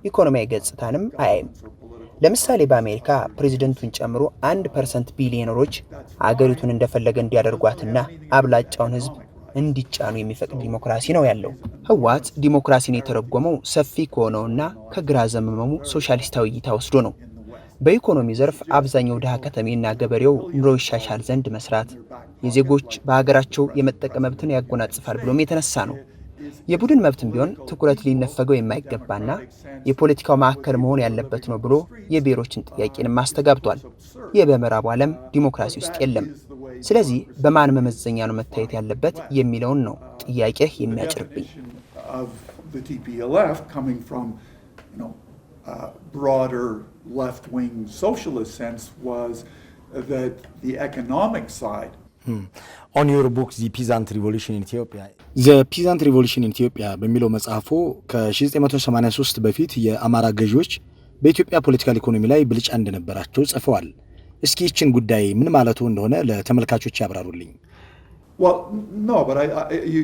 ኢኮኖሚያዊ ገጽታንም አያይም። ለምሳሌ በአሜሪካ ፕሬዚደንቱን ጨምሮ 1% ቢሊዮነሮች አገሪቱን እንደፈለገ እንዲያደርጓትና አብላጫውን ህዝብ እንዲጫኑ የሚፈቅድ ዲሞክራሲ ነው ያለው። ህወሓት ዲሞክራሲን የተረጎመው ሰፊ ከሆነውና ከግራ ዘመመሙ ሶሻሊስታዊ እይታ ወስዶ ነው። በኢኮኖሚ ዘርፍ አብዛኛው ድሃ ከተሜና ገበሬው ኑሮ ይሻሻል ዘንድ መስራት፣ የዜጎች በሀገራቸው የመጠቀም መብትን ያጎናጽፋል ብሎም የተነሳ ነው። የቡድን መብትም ቢሆን ትኩረት ሊነፈገው የማይገባና የፖለቲካው ማዕከል መሆን ያለበት ነው ብሎ የብሔሮችን ጥያቄንም አስተጋብቷል። ይህ በምዕራቡ ዓለም ዲሞክራሲ ውስጥ የለም። ስለዚህ በማን መመዘኛ ነው መታየት ያለበት የሚለውን ነው ጥያቄህ የሚያጭርብኝ። broader left-wing socialist sense was that the economic side. On your book, The Peasant Revolution in Ethiopia. The Peasant Revolution in Ethiopia በሚለው መጽሐፎ ከ1983 በፊት የአማራ ገዢዎች በኢትዮጵያ ፖለቲካል ኢኮኖሚ ላይ ብልጫ እንደነበራቸው ጽፈዋል። እስኪ ይህችን ጉዳይ ምን ማለቱ እንደሆነ ለተመልካቾች ያብራሩልኝ። Well, no, but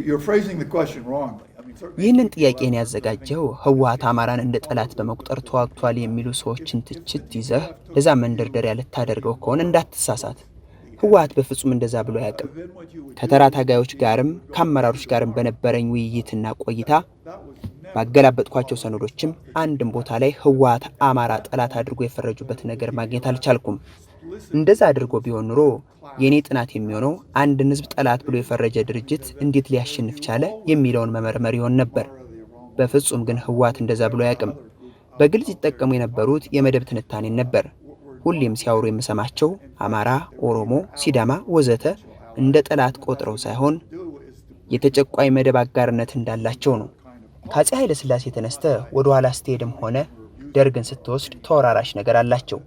you're phrasing the question wrongly. ይህንን ጥያቄን ያዘጋጀው ህወሓት አማራን እንደ ጠላት በመቁጠር ተዋግቷል የሚሉ ሰዎችን ትችት ይዘህ ለዛ መንደርደሪያ ልታደርገው ከሆነ እንዳትሳሳት። ህወሓት በፍጹም እንደዛ ብሎ አያውቅም። ከተራ ታጋዮች ጋርም ከአመራሮች ጋርም በነበረኝ ውይይትና ቆይታ ባገላበጥኳቸው ሰነዶችም አንድም ቦታ ላይ ህወሓት አማራ ጠላት አድርጎ የፈረጁበት ነገር ማግኘት አልቻልኩም። እንደዛ አድርጎ ቢሆን ኑሮ የኔ ጥናት የሚሆነው አንድን ህዝብ ጠላት ብሎ የፈረጀ ድርጅት እንዴት ሊያሸንፍ ቻለ የሚለውን መመርመር ይሆን ነበር። በፍጹም ግን ህወሓት እንደዛ ብሎ አያውቅም። በግልጽ ይጠቀሙ የነበሩት የመደብ ትንታኔን ነበር። ሁሌም ሲያወሩ የምሰማቸው አማራ፣ ኦሮሞ፣ ሲዳማ ወዘተ እንደ ጠላት ቆጥረው ሳይሆን የተጨቋይ መደብ አጋርነት እንዳላቸው ነው። ከአፄ ኃይለ ሥላሴ ተነስተ ወደ ኋላ ስትሄድም ሆነ ደርግን ስትወስድ ተወራራሽ ነገር አላቸው።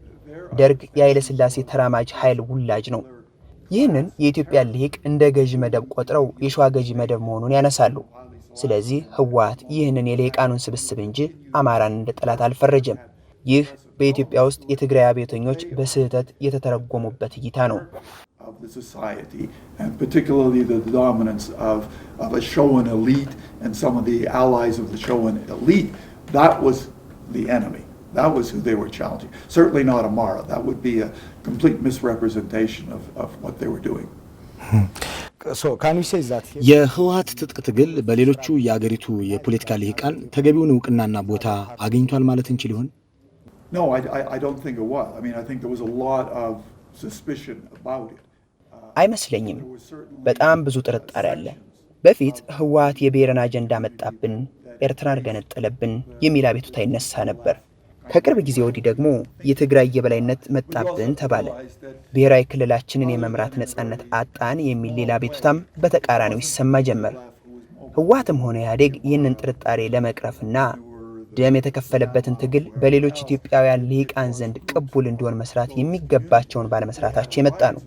ደርግ የኃይለ ሥላሴ ተራማጅ ኃይል ውላጅ ነው። ይህንን የኢትዮጵያ ልሂቅ እንደ ገዢ መደብ ቆጥረው የሸዋ ገዢ መደብ መሆኑን ያነሳሉ። ስለዚህ ህወሓት ይህንን የልሂቃኑን ስብስብ እንጂ አማራን እንደ ጠላት አልፈረጀም። ይህ በኢትዮጵያ ውስጥ የትግራይ አብዮተኞች በስህተት የተተረጎሙበት እይታ ነው። the society, and particularly the dominance of a Showan elite and some of the allies of the Showan elite. That was the enemy. That was who they were challenging. Certainly not Amara. That would be a complete misrepresentation of what they were doing. የህወሓት ትጥቅ ትግል በሌሎቹ የአገሪቱ የፖለቲካ ልሂቃን ተገቢውን እውቅናና ቦታ አግኝቷል ማለት እንችል ይሆን? No, I don't think it was. I mean, I think there was a lot of suspicion about it. አይመስለኝም። በጣም ብዙ ጥርጣሬ አለ። በፊት ህወሓት የብሔርን አጀንዳ መጣብን፣ ኤርትራን ገነጠለብን የሚል አቤቱታ ይነሳ ነበር። ከቅርብ ጊዜ ወዲህ ደግሞ የትግራይ የበላይነት መጣብን ተባለ፣ ብሔራዊ ክልላችንን የመምራት ነጻነት አጣን የሚል ሌላ አቤቱታም በተቃራኒው ይሰማ ጀመር። ህወሓትም ሆነ ኢህአዴግ ይህንን ጥርጣሬ ለመቅረፍና ደም የተከፈለበትን ትግል በሌሎች ኢትዮጵያውያን ልሂቃን ዘንድ ቅቡል እንዲሆን መስራት የሚገባቸውን ባለመስራታቸው የመጣ ነው።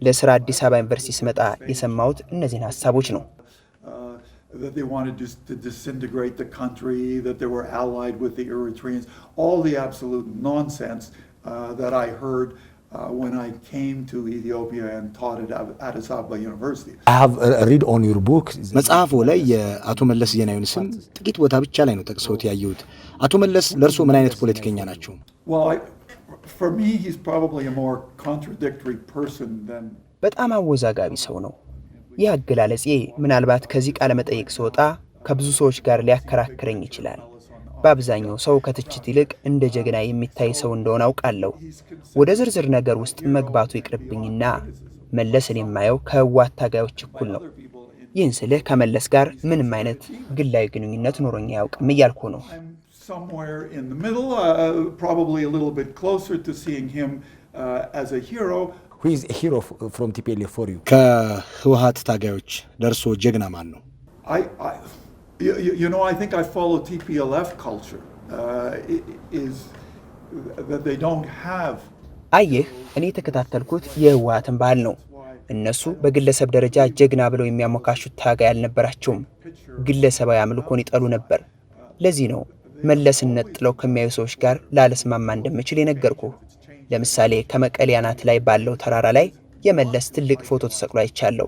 ለስራ አዲስ አበባ ዩኒቨርሲቲ ስመጣ የሰማሁት እነዚህን ሀሳቦች ነው። That they wanted to disintegrate the country, that they were allied with the Eritreans, all the absolute nonsense that I heard when I came to Ethiopia and taught at Addis Ababa University. I have read on your book. መጽሐፉ ላይ የአቶ መለስ ዜናዊን ስም ጥቂት ቦታ ብቻ ላይ ነው ጠቅሰውት ያየሁት። አቶ መለስ ለእርሶ ምን አይነት ፖለቲከኛ ናቸው? Well, for me, he's probably a more contradictory person than... በጣም አወዛጋቢ ሰው ነው። ይህ አገላለጼ ምናልባት ከዚህ ቃለ መጠይቅ ሲወጣ ከብዙ ሰዎች ጋር ሊያከራክረኝ ይችላል። በአብዛኛው ሰው ከትችት ይልቅ እንደ ጀግና የሚታይ ሰው እንደሆነ አውቃለሁ። ወደ ዝርዝር ነገር ውስጥ መግባቱ ይቅርብኝና መለስን የማየው ከህወሓት ታጋዮች እኩል ነው። ይህን ስልህ ከመለስ ጋር ምንም አይነት ግላዊ ግንኙነት ኖሮኝ አያውቅም እያልኩ ነው። Somewhere in the middle, probably a little bit closer to seeing him as a hero. Who is a hero from TPLF for you? ከህወሓት ታጋዮች ለእርሶ ጀግና ማን ነው? You know, I think I follow TPLF culture. Is that they don't have... አየህ፣ እኔ የተከታተልኩት የህወሓትን ባህል ነው። እነሱ በግለሰብ ደረጃ ጀግና ብለው የሚያሞካሹት ታጋይ አልነበራቸውም። ግለሰባዊ አምልኮን ይጠሉ ነበር። ለዚህ ነው መለስን ነጥለው ከሚያዩ ሰዎች ጋር ላለስማማ እንደምችል የነገርኩ። ለምሳሌ ከመቀሌ አናት ላይ ባለው ተራራ ላይ የመለስ ትልቅ ፎቶ ተሰቅሎ አይቻለሁ።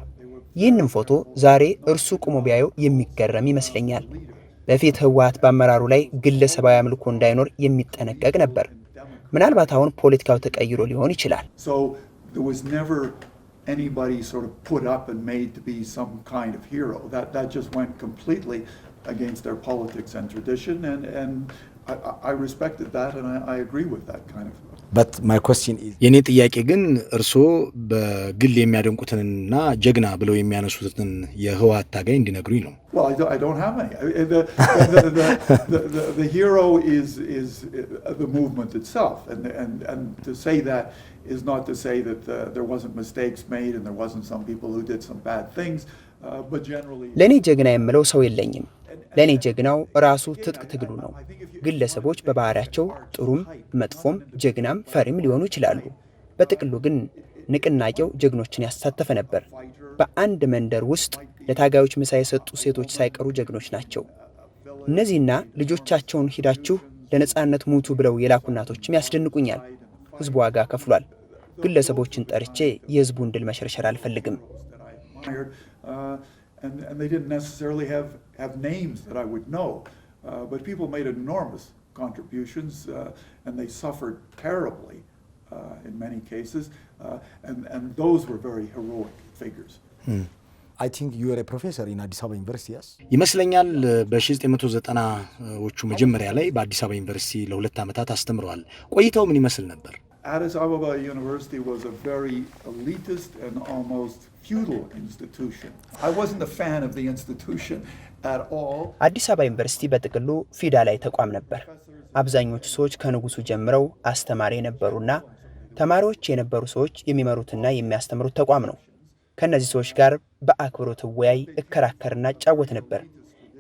ይህንን ፎቶ ዛሬ እርሱ ቆሞ ቢያየው የሚገረም ይመስለኛል። በፊት ህወሓት በአመራሩ ላይ ግለሰባዊ አምልኮ እንዳይኖር የሚጠነቀቅ ነበር። ምናልባት አሁን ፖለቲካው ተቀይሮ ሊሆን ይችላል። So there was never anybody sort of put up and made to be some kind of hero. That just went completely against their politics and tradition, and I respected that, and I agree with that kind of... But my question is... የኔ ጥያቄ ግን እርስዎ በግል የሚያደንቁትንና ጀግና ብለው የሚያነሱትን የህወሓት ታጋይ እንዲነግሩኝ ነው። Well, I don't have any. The hero is the movement itself, and to say that is not to say that there wasn't mistakes made and there wasn't some people who did some bad things, but generally... ለኔ ጀግና የምለው ሰው የለኝም። ለኔ ጀግናው ራሱ ትጥቅ ትግሉ ነው። ግለሰቦች በባህሪያቸው ጥሩም መጥፎም ጀግናም ፈሪም ሊሆኑ ይችላሉ። በጥቅሉ ግን ንቅናቄው ጀግኖችን ያሳተፈ ነበር። በአንድ መንደር ውስጥ ለታጋዮች ምሳ የሰጡ ሴቶች ሳይቀሩ ጀግኖች ናቸው። እነዚህና ልጆቻቸውን ሂዳችሁ ለነጻነት ሙቱ ብለው የላኩ እናቶችም ያስደንቁኛል። ህዝቡ ዋጋ ከፍሏል። ግለሰቦችን ጠርቼ የህዝቡን ድል መሸርሸር አልፈልግም። And they didn't necessarily have names that I would know, but people made enormous contributions, and they suffered terribly in many cases, and those were very heroic figures. I think you are a professor in Addis Ababa University, yes? ይመስለኛል በ1990ዎቹ መጀመሪያ ላይ በአዲስ አበባ ዩኒቨርሲቲ ለ2 ዓመታት አስተምረዋል። ቆይታው ምን ይመስል ነበር? Addis Ababa University was a very elitist and almost feudal institution. I wasn't a fan of the institution at all. አዲስ አበባ ዩኒቨርሲቲ በጥቅሉ ፊውዳላዊ ተቋም ነበር። አብዛኞቹ ሰዎች ከንጉሱ ጀምረው አስተማሪ የነበሩና ተማሪዎች የነበሩ ሰዎች የሚመሩትና የሚያስተምሩት ተቋም ነው። ከነዚህ ሰዎች ጋር በአክብሮት ወያይ እከራከርና ጫወት ነበር።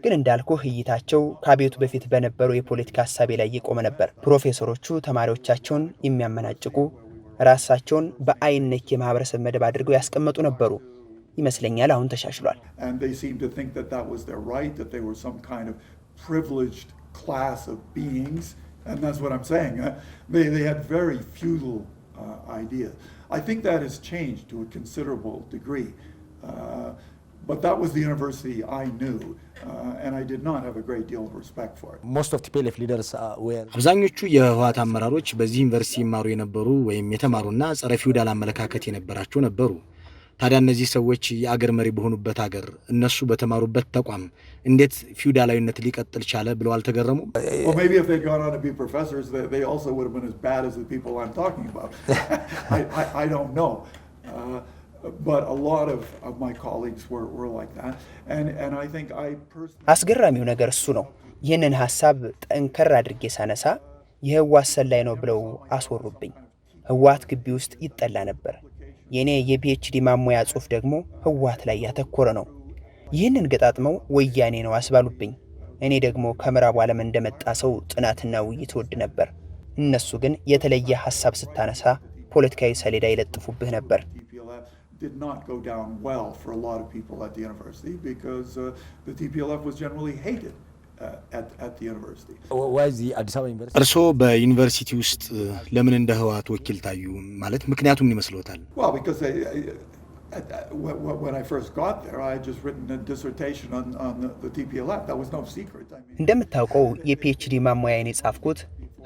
ግን እንዳልኩህ እይታቸው ከአብዮቱ በፊት በነበረው የፖለቲካ ሐሳቤ ላይ የቆመ ነበር። ፕሮፌሰሮቹ ተማሪዎቻቸውን የሚያመናጭቁ ራሳቸውን በአይነክ የማህበረሰብ መደብ አድርገው ያስቀመጡ ነበሩ። ይመስለኛል አሁን ተሻሽሏል። And they seemed to think that that was their right, that they were some kind of privileged class of beings, and that's what I'm saying. They had very feudal ideas. I think that has changed to a considerable degree. But that was the university I knew, and I did not have a great deal of respect for it. Most of TPLF leaders were አብዛኞቹ የህወሓት አመራሮች በዚህ ዩኒቨርሲቲ ይማሩ የነበሩ ወይም የተማሩና ጸረ ፊውዳል አመለካከት የነበራቸው ነበሩ። ታዲያ እነዚህ ሰዎች የአገር መሪ በሆኑበት ሀገር እነሱ በተማሩበት ተቋም እንዴት ፊውዳላዊነት ሊቀጥል ቻለ ብለው አልተገረሙ? Well, maybe if they'd gone on to be professors, they also would have been as bad as the people I'm talking about. I don't know. But a lot of my colleagues were like that, and I think I personally አስገራሚው ነገር እሱ ነው። ይህንን ሐሳብ ጠንከር አድርጌ ሳነሳ የህወሓት ሰላይ ነው ብለው አስወሩብኝ። ህወሓት ግቢ ውስጥ ይጠላ ነበር። የኔ የፒኤችዲ ማሞያ ጽሑፍ ደግሞ ህወሓት ላይ ያተኮረ ነው። ይህንን ገጣጥመው ወያኔ ነው አስባሉብኝ። እኔ ደግሞ ከምዕራቡ ዓለም እንደመጣ ሰው ጥናትና ውይይት ወድ ነበር። እነሱ ግን የተለየ ሐሳብ ስታነሳ ፖለቲካዊ ሰሌዳ ይለጥፉብህ ነበር። did not go down well for a lot of people at the university because the TPLF was generally hated at the university. Why is the Addis Ababa University? እርሶ በዩኒቨርሲቲ ውስጥ ለምን እንደ ህወሓት ወኪል ታዩ? ማለት ምክንያቱም ምን ይመስሎታል? Well, because when I first got there, I had just written a dissertation on the TPLF. That was no secret. I mean, እንደምታውቀው የፒኤችዲ ማሞያዬን የጻፍኩት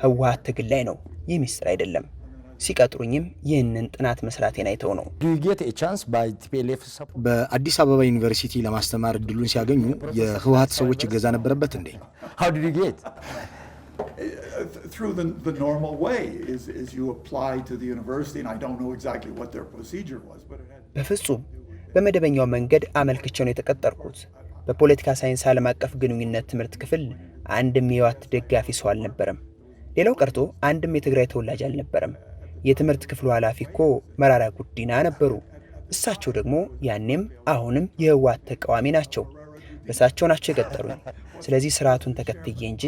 ህወሓት ትግል ላይ ነው። ይህ ሚስጥር አይደለም። ሲቀጥሩኝም ይህንን ጥናት መስራቴን አይተው ነው። Do you get a chance by TPLF support? በአዲስ አበባ ዩኒቨርሲቲ ለማስተማር እድሉን ሲያገኙ የህወሓት ሰዎች እገዛ ነበረበት እንዴ? How did you get? Through the normal way is you apply to the university, and I don't know exactly what their procedure was, but it had. በፍጹም በመደበኛው መንገድ አመልክቼ ነው የተቀጠርኩት። በፖለቲካ ሳይንስ ዓለም አቀፍ ግንኙነት ትምህርት ክፍል አንድም የህወሓት ደጋፊ ሰው አልነበረም። ሌላው ቀርቶ አንድም የትግራይ ተወላጅ አልነበረም። የትምህርት ክፍሉ ኃላፊ እኮ መራራ ጉዲና ነበሩ። እሳቸው ደግሞ ያኔም አሁንም የህወሓት ተቃዋሚ ናቸው። በእሳቸው ናቸው የቀጠሩኝ። ስለዚህ ስርዓቱን ተከትዬ እንጂ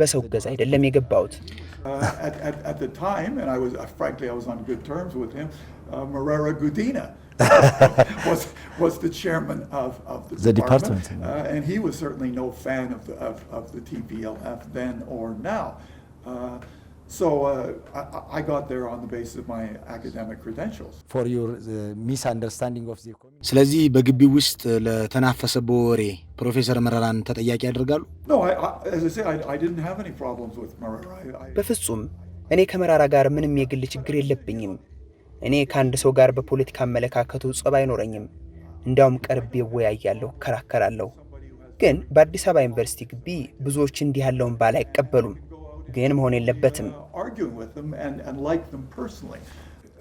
በሰው ገዛ አይደለም የገባሁት። At the time, and I was on good terms with him, Marara Gudina was the chairman of the department. And he was certainly no fan of the TPLF then or now. So I got there on the basis of my academic credentials. For your misunderstanding of the community. ስለዚህ በግቢው ውስጥ ለተናፈሰበው ወሬ ፕሮፌሰር መረራን ተጠያቂ ያደርጋሉ? No, as I say, I didn't have any problems with Marara. በፍጹም እኔ ከመራራ ጋር ምንም የግል ችግር የለብኝም። እኔ ከአንድ ሰው ጋር በፖለቲካ አመለካከቱ ጸብ አይኖረኝም። እንዲያውም ቀርቤ እወያያለሁ፣ እከራከራለሁ። ግን በአዲስ አበባ ዩኒቨርሲቲ ግቢ ብዙዎች እንዲህ ያለውን ባል አይቀበሉም። ግን መሆን የለበትም።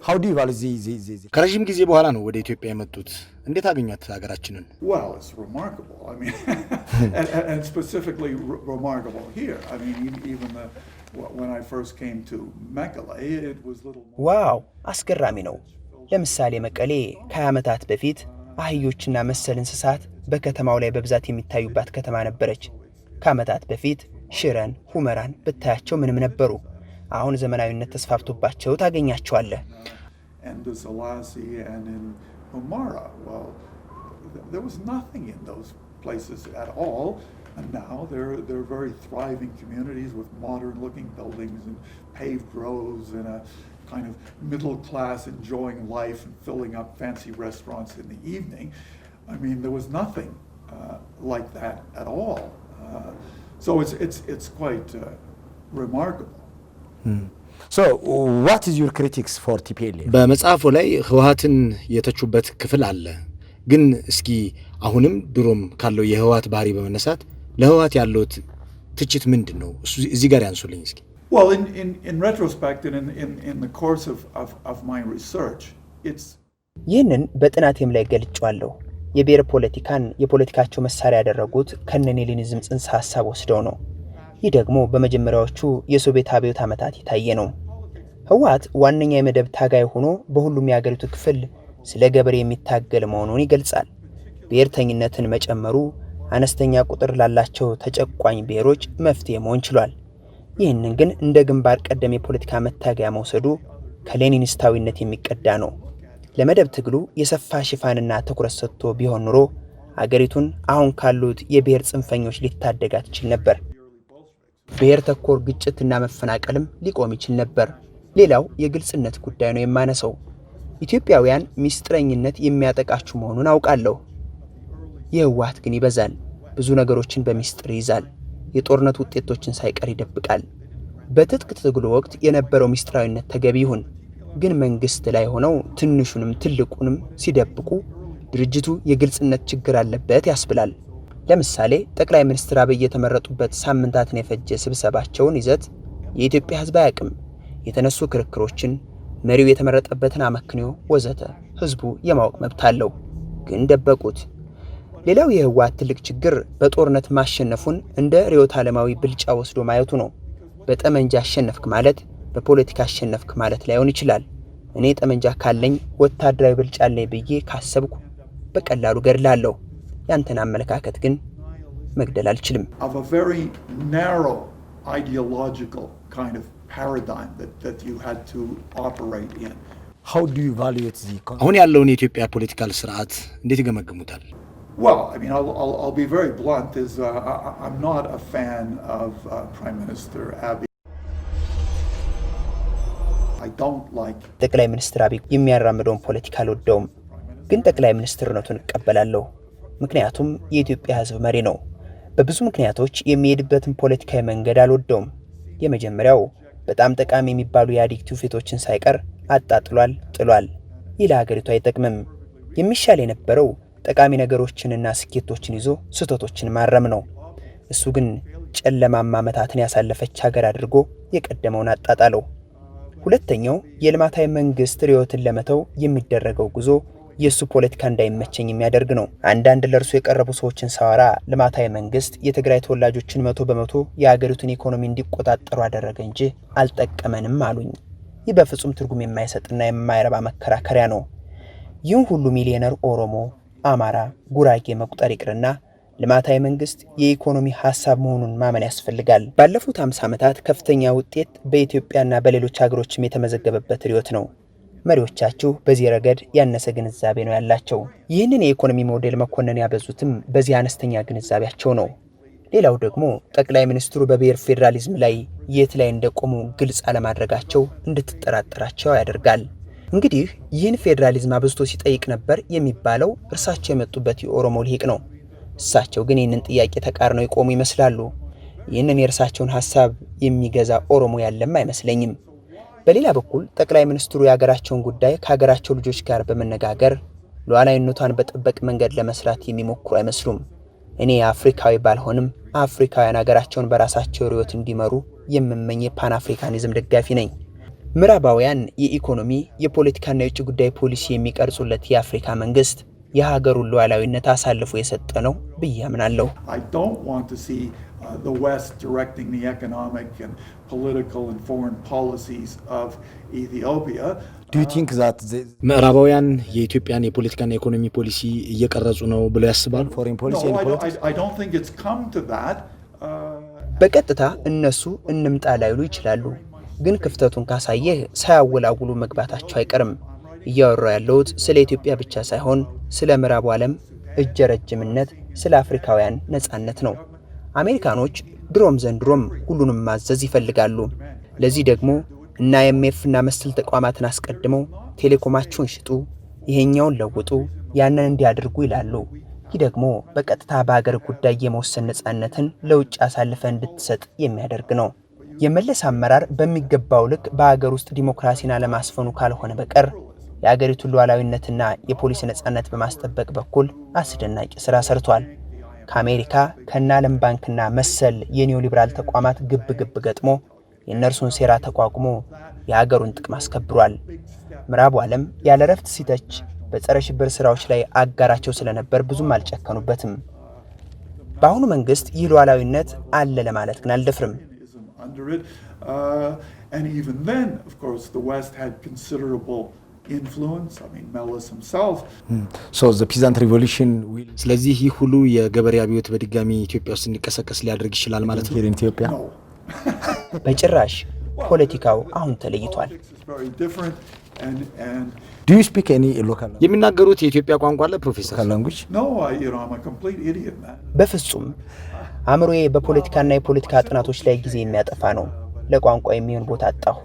How do you value ከረጅም ጊዜ በኋላ ነው ወደ ኢትዮጵያ የመጡት። እንዴት አገኛት ሀገራችንን? Well, it's remarkable. I mean, and specifically remarkable here. I mean, even when I first came to Mekelle, it was little more. ዋው አስገራሚ ነው። ለምሳሌ መቀሌ ከ20 ዓመታት በፊት አህዮችና መሰል እንስሳት በከተማው ላይ በብዛት የሚታዩባት ከተማ ነበረች። ከዓመታት በፊት ሽረን፣ ሁመራን ብታያቸው ምንም ነበሩ። አሁን ዘመናዊነት ተስፋፍቶባቸው ታገኛቸዋለህ። And the Selassie and in Humara, well, there was nothing in those places at all. And now they're very thriving communities with modern-looking buildings and paved roads and a kind of middle class enjoying life and filling up fancy restaurants in the evening. I mean, there was nothing like that at all. So it's quite remarkable. So what is your critics for TPLF? በመጽሐፉ ላይ ህወሓትን የተቹበት ክፍል አለ። ግን እስኪ አሁንም ድሮም ካለው የህወሓት ባህሪ በመነሳት ለህወሓት ያለው ትችት ምንድነው? እዚህ ጋር ያንሱልኝ እስኪ። Well, in retrospect and in the course of my research, it's ይህንን በጥናቴም ላይ ገልጫለሁ። የብሔር ፖለቲካን የፖለቲካቸው መሳሪያ ያደረጉት ከነሌኒኒዝም ጽንሰ ሐሳብ ወስደው ነው። ይህ ደግሞ በመጀመሪያዎቹ የሶቪየት አብዮት ዓመታት የታየ ነው። ህወሓት ዋነኛ የመደብ ታጋይ ሆኖ በሁሉም የሀገሪቱ ክፍል ስለ ገበሬ የሚታገል መሆኑን ይገልጻል። ብሔርተኝነትን መጨመሩ አነስተኛ ቁጥር ላላቸው ተጨቋኝ ብሔሮች መፍትሄ መሆን ችሏል። ይህንን ግን እንደ ግንባር ቀደም የፖለቲካ መታገያ መውሰዱ ከሌኒኒስታዊነት የሚቀዳ ነው። ለመደብ ትግሉ የሰፋ ሽፋንና ትኩረት ሰጥቶ ቢሆን ኑሮ አገሪቱን አሁን ካሉት የብሔር ጽንፈኞች ሊታደጋት ይችል ነበር። ብሔር ተኮር ግጭትና መፈናቀልም ሊቆም ይችል ነበር። ሌላው የግልጽነት ጉዳይ ነው የማነሳው። ኢትዮጵያውያን ሚስጥረኝነት የሚያጠቃችሁ መሆኑን አውቃለሁ። የህወሓት ግን ይበዛል። ብዙ ነገሮችን በሚስጥር ይዛል። የጦርነት ውጤቶችን ሳይቀር ይደብቃል። በትጥቅ ትግሉ ወቅት የነበረው ሚስጥራዊነት ተገቢ ይሁን፣ ግን መንግስት ላይ ሆነው ትንሹንም ትልቁንም ሲደብቁ ድርጅቱ የግልጽነት ችግር አለበት ያስብላል። ለምሳሌ ጠቅላይ ሚኒስትር አብይ የተመረጡበት ሳምንታትን የፈጀ ስብሰባቸውን ይዘት የኢትዮጵያ ህዝብ አያውቅም። የተነሱ ክርክሮችን፣ መሪው የተመረጠበትን አመክንዮ ወዘተ ህዝቡ የማወቅ መብት አለው፣ ግን ደበቁት። ሌላው የህወሓት ትልቅ ችግር በጦርነት ማሸነፉን እንደ ርዕዮተ ዓለማዊ ብልጫ ወስዶ ማየቱ ነው። በጠመንጃ አሸነፍክ ማለት በፖለቲካ አሸነፍክ ማለት ላይሆን ይችላል። እኔ ጠመንጃ ካለኝ ወታደራዊ ብልጫ አለኝ ብዬ ካሰብኩ በቀላሉ ገድላለሁ። ያንተን አመለካከት ግን መግደል አልችልም። አሁን ያለውን የኢትዮጵያ ፖለቲካል ስርዓት እንዴት ይገመግሙታል? Well, I mean, I'll be very blunt. I'm not a fan of Prime Minister Abiy. I don't like. ጠቅላይ ሚኒስትር አብይ የሚያራምደውን ፖለቲካ አልወደውም፣ ግን ጠቅላይ ሚኒስትርነቱን እቀበላለሁ። ምክንያቱም የኢትዮጵያ ህዝብ መሪ ነው። በብዙ ምክንያቶች የሚሄድበትን ፖለቲካዊ መንገድ አልወደውም። የመጀመሪያው በጣም ጠቃሚ የሚባሉ የኢህአዴግ ትውፊቶችን ሳይቀር አጣጥሏል፣ ጥሏል። ይህ ለሀገሪቱ አይጠቅምም። የሚሻል የነበረው ጠቃሚ ነገሮችንና ስኬቶችን ይዞ ስህተቶችን ማረም ነው። እሱ ግን ጨለማማ ዓመታትን ያሳለፈች ሀገር አድርጎ የቀደመውን አጣጣለው። ሁለተኛው የልማታዊ መንግስት ርዕዮትን ለመተው የሚደረገው ጉዞ የሱ ፖለቲካ እንዳይመቸኝ የሚያደርግ ነው። አንዳንድ ለርሱ የቀረቡ ሰዎችን ሳወራ ልማታዊ መንግስት የትግራይ ተወላጆችን 100% የሀገሪቱን ኢኮኖሚ እንዲቆጣጠሩ አደረገ እንጂ አልጠቀመንም አሉኝ። ይህ በፍጹም ትርጉም የማይሰጥና የማይረባ መከራከሪያ ነው። ይህን ሁሉ ሚሊዮነር ኦሮሞ፣ አማራ፣ ጉራጌ መቁጠር ይቅርና ልማታዊ መንግስት የኢኮኖሚ ሐሳብ መሆኑን ማመን ያስፈልጋል። ባለፉት 50 ዓመታት ከፍተኛ ውጤት በኢትዮጵያና በሌሎች ሀገሮችም የተመዘገበበት ርዕዮት ነው። መሪዎቻችሁ በዚህ ረገድ ያነሰ ግንዛቤ ነው ያላቸው። ይህንን የኢኮኖሚ ሞዴል መኮነን ያበዙትም በዚህ አነስተኛ ግንዛቤያቸው ነው። ሌላው ደግሞ ጠቅላይ ሚኒስትሩ በብሔር ፌዴራሊዝም ላይ የት ላይ እንደቆሙ ግልጽ አለማድረጋቸው እንድትጠራጠራቸው ያደርጋል። እንግዲህ ይህን ፌዴራሊዝም አብዝቶ ሲጠይቅ ነበር የሚባለው እርሳቸው የመጡበት የኦሮሞ ልሂቅ ነው። እሳቸው ግን ይህንን ጥያቄ ተቃርነው የቆሙ ይመስላሉ። ይህንን የእርሳቸውን ሐሳብ የሚገዛ ኦሮሞ ያለም አይመስለኝም። በሌላ በኩል ጠቅላይ ሚኒስትሩ የሀገራቸውን ጉዳይ ከሀገራቸው ልጆች ጋር በመነጋገር ሉዓላዊነቷን በጠበቅ መንገድ ለመስራት የሚሞክሩ አይመስሉም። እኔ አፍሪካዊ ባልሆንም አፍሪካውያን ሀገራቸውን በራሳቸው ርዕዮት እንዲመሩ የምመኝ ፓን አፍሪካኒዝም ደጋፊ ነኝ። ምዕራባውያን የኢኮኖሚ የፖለቲካና የውጭ ጉዳይ ፖሊሲ የሚቀርጹለት የአፍሪካ መንግስት የሀገሩን ሉዓላዊነት አሳልፎ የሰጠ ነው ብዬ አምናለሁ። I don't want to see the West directing the economic and political and foreign policies of Ethiopia. Do you think that ምዕራባውያን የኢትዮጵያን የፖለቲካና የኢኮኖሚ ፖሊሲ እየቀረጹ ነው ብለው ያስባሉ? foreign policy No, and politics? I don't think it's come to that. በቀጥታ እነሱ እንምጣ ላይሉ ይችላሉ፣ ግን ክፍተቱን ካሳየህ ሳያወላውሉ መግባታቸው አይቀርም። እያወራው ያለውት ስለ ኢትዮጵያ ብቻ ሳይሆን ስለ ምዕራቡ ዓለም እጀ ረጅምነት፣ ስለ አፍሪካውያን ነጻነት ነው። አሜሪካኖች ድሮም ዘንድሮም ሁሉንም ማዘዝ ይፈልጋሉ። ለዚህ ደግሞ እና IMF እና መሰል ተቋማትን አስቀድመው ቴሌኮማችሁን ሽጡ፣ ይሄኛውን ለውጡ፣ ያንን እንዲያደርጉ ይላሉ። ይህ ደግሞ በቀጥታ በአገር ጉዳይ የመወሰን ነጻነትን ለውጭ አሳልፈ እንድትሰጥ የሚያደርግ ነው። የመለስ አመራር በሚገባው ልክ በአገር ውስጥ ዲሞክራሲን አለማስፈኑ ካልሆነ በቀር የአገሪቱን ሉዓላዊነትና የፖሊሲ ነጻነት በማስጠበቅ በኩል አስደናቂ ስራ ሰርቷል። ከአሜሪካ ከዓለም ባንክና መሰል የኒዮ ሊበራል ተቋማት ግብ ገጥሞ የእነርሱን ሴራ ተቋቁሞ የሀገሩን ጥቅም አስከብሯል። ምዕራቡ ዓለም ያለ ረፍት ሲተች በጸረ ሽብር ስራዎች ላይ አጋራቸው ስለነበር ብዙም አልጨከኑበትም። በአሁኑ መንግስት ይህ ሉዓላዊነት አለ ለማለት ግን አልደፍርም። And even then, of course, the West had considerable influence. I mean, Meles himself. So the peasant revolution will. ስለዚህ ይህ ሁሉ የገበሬ አብዮት በድጋሚ ኢትዮጵያ ውስጥ እንዲቀሰቀስ ሊያደርግ ይችላል ማለት ነው። ኢትዮጵያ በጭራሽ ፖለቲካው አሁን ተለይቷል። Do you speak any local? የሚናገሩት የኢትዮጵያ ቋንቋ አለ ፕሮፌሰር? language? No, I'm a complete idiot, man. በፍጹም አእምሮዬ በፖለቲካና የፖለቲካ ጥናቶች ላይ ጊዜ የሚያጠፋ ነው። ለቋንቋ የሚሆን ቦታ አጣሁ።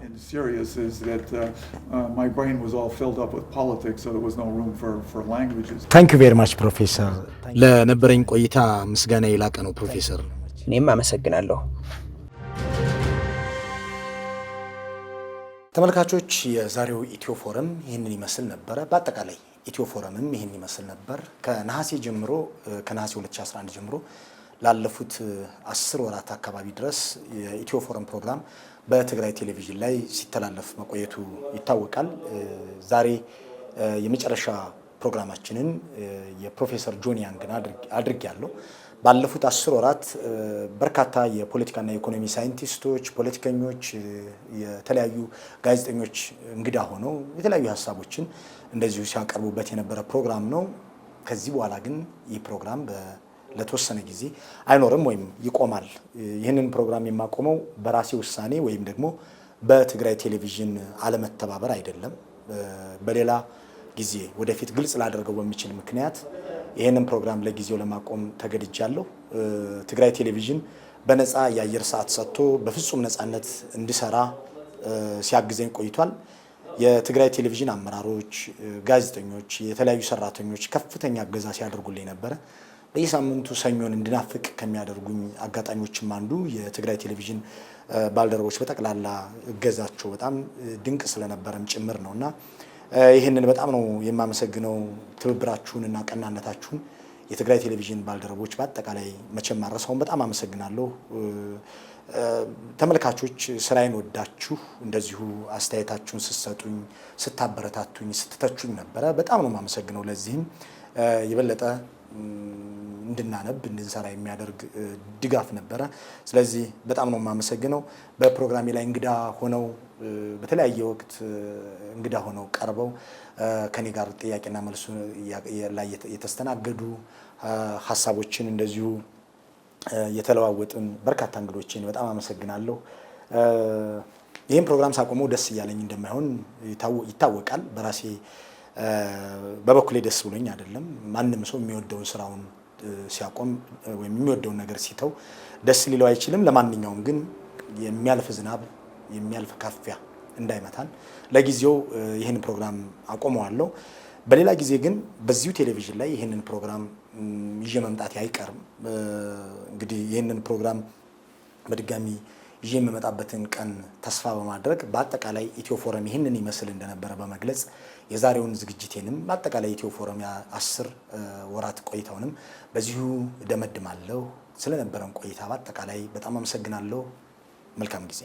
ታንክ ዩ ቬሪ ማች ፕሮፌሰር። ለነበረኝ ቆይታ ምስጋና የላቀ ነው ፕሮፌሰር። እኔም አመሰግናለሁ። ተመልካቾች የዛሬው ኢትዮ ፎረም ይህንን ይመስል ነበረ። በአጠቃላይ ኢትዮ ፎረምም ይህን ይመስል ነበር። ከነሐሴ 2011 ጀምሮ ላለፉት 10 ወራት አካባቢ ድረስ የኢትዮ ፎረም ፕሮግራም በትግራይ ቴሌቪዥን ላይ ሲተላለፍ መቆየቱ ይታወቃል። ዛሬ የመጨረሻ ፕሮግራማችንን የፕሮፌሰር ጆን ያንግን አድርጌያለሁ። ባለፉት 10 ወራት በርካታ የፖለቲካና የኢኮኖሚ ሳይንቲስቶች፣ ፖለቲከኞች፣ የተለያዩ ጋዜጠኞች እንግዳ ሆነው የተለያዩ ሀሳቦችን እንደዚሁ ሲያቀርቡበት የነበረ ፕሮግራም ነው። ከዚህ በኋላ ግን ይህ ፕሮግራም ለተወሰነ ጊዜ አይኖርም ወይም ይቆማል። ይህንን ፕሮግራም የማቆመው በራሴ ውሳኔ ወይም ደግሞ በትግራይ ቴሌቪዥን አለመተባበር አይደለም። በሌላ ጊዜ ወደፊት ግልጽ ላደርገው በሚችል ምክንያት ይህንን ፕሮግራም ለጊዜው ለማቆም ተገድጃለሁ። ትግራይ ቴሌቪዥን በነፃ የአየር ሰዓት ሰጥቶ በፍጹም ነፃነት እንድሰራ ሲያግዘኝ ቆይቷል። የትግራይ ቴሌቪዥን አመራሮች፣ ጋዜጠኞች፣ የተለያዩ ሰራተኞች ከፍተኛ እገዛ ሲያደርጉልኝ ነበረ። በየሳምንቱ ሰኞን እንድናፍቅ ከሚያደርጉኝ አጋጣሚዎችም አንዱ የትግራይ ቴሌቪዥን ባልደረቦች በጠቅላላ እገዛቸው በጣም ድንቅ ስለነበረም ጭምር ነውና ይህንን በጣም ነው የማመሰግነው። ትብብራችሁንና ቀናነታችሁን የትግራይ ቴሌቪዥን ባልደረቦች በአጠቃላይ መቼም ማረሳውን በጣም አመሰግናለሁ። ተመልካቾች ስራዬን ወዳችሁ እንደዚሁ አስተያየታችሁን ስትሰጡኝ፣ ስታበረታቱኝ፣ ስትተቹኝ ነበረ። በጣም ነው የማመሰግነው። ለዚህም የበለጠ እንድናነብ እንድንሰራ የሚያደርግ ድጋፍ ነበረ። ስለዚህ በጣም ነው የማመሰግነው። በፕሮግራሜ ላይ እንግዳ ሆነው በተለያየ ወቅት እንግዳ ሆነው ቀርበው ከኔ ጋር ጥያቄና መልሱ ላይ የተስተናገዱ ሀሳቦችን እንደዚሁ የተለዋወጥን በርካታ እንግዶችን በጣም አመሰግናለሁ። ይህን ፕሮግራም ሳቆመው ደስ እያለኝ እንደማይሆን ይታወቃል። በራሴ በበኩሌ ደስ ብሎኝ አይደለም። ማንም ሰው የሚወደውን ስራውን ሲያቆም ወይም የሚወደውን ነገር ሲተው ደስ ሊለው አይችልም። ለማንኛውም ግን የሚያልፍ ዝናብ የሚያልፍ ካፊያ እንዳይመታን ለጊዜው ይህን ፕሮግራም አቆመዋለሁ። በሌላ ጊዜ ግን በዚሁ ቴሌቪዥን ላይ ይህንን ፕሮግራም ይዤ መምጣት አይቀርም። እንግዲህ ይህንን ፕሮግራም በድጋሚ ይዤ የምመጣበትን ቀን ተስፋ በማድረግ በአጠቃላይ ኢትዮ ፎረም ይህንን ይመስል እንደነበረ በመግለጽ የዛሬውን ዝግጅቴንም በአጠቃላይ ኢትዮ ፎረም 10 ወራት ቆይታውንም በዚሁ ደመድማለሁ። ስለነበረን ቆይታ በአጠቃላይ በጣም አመሰግናለሁ። መልካም ጊዜ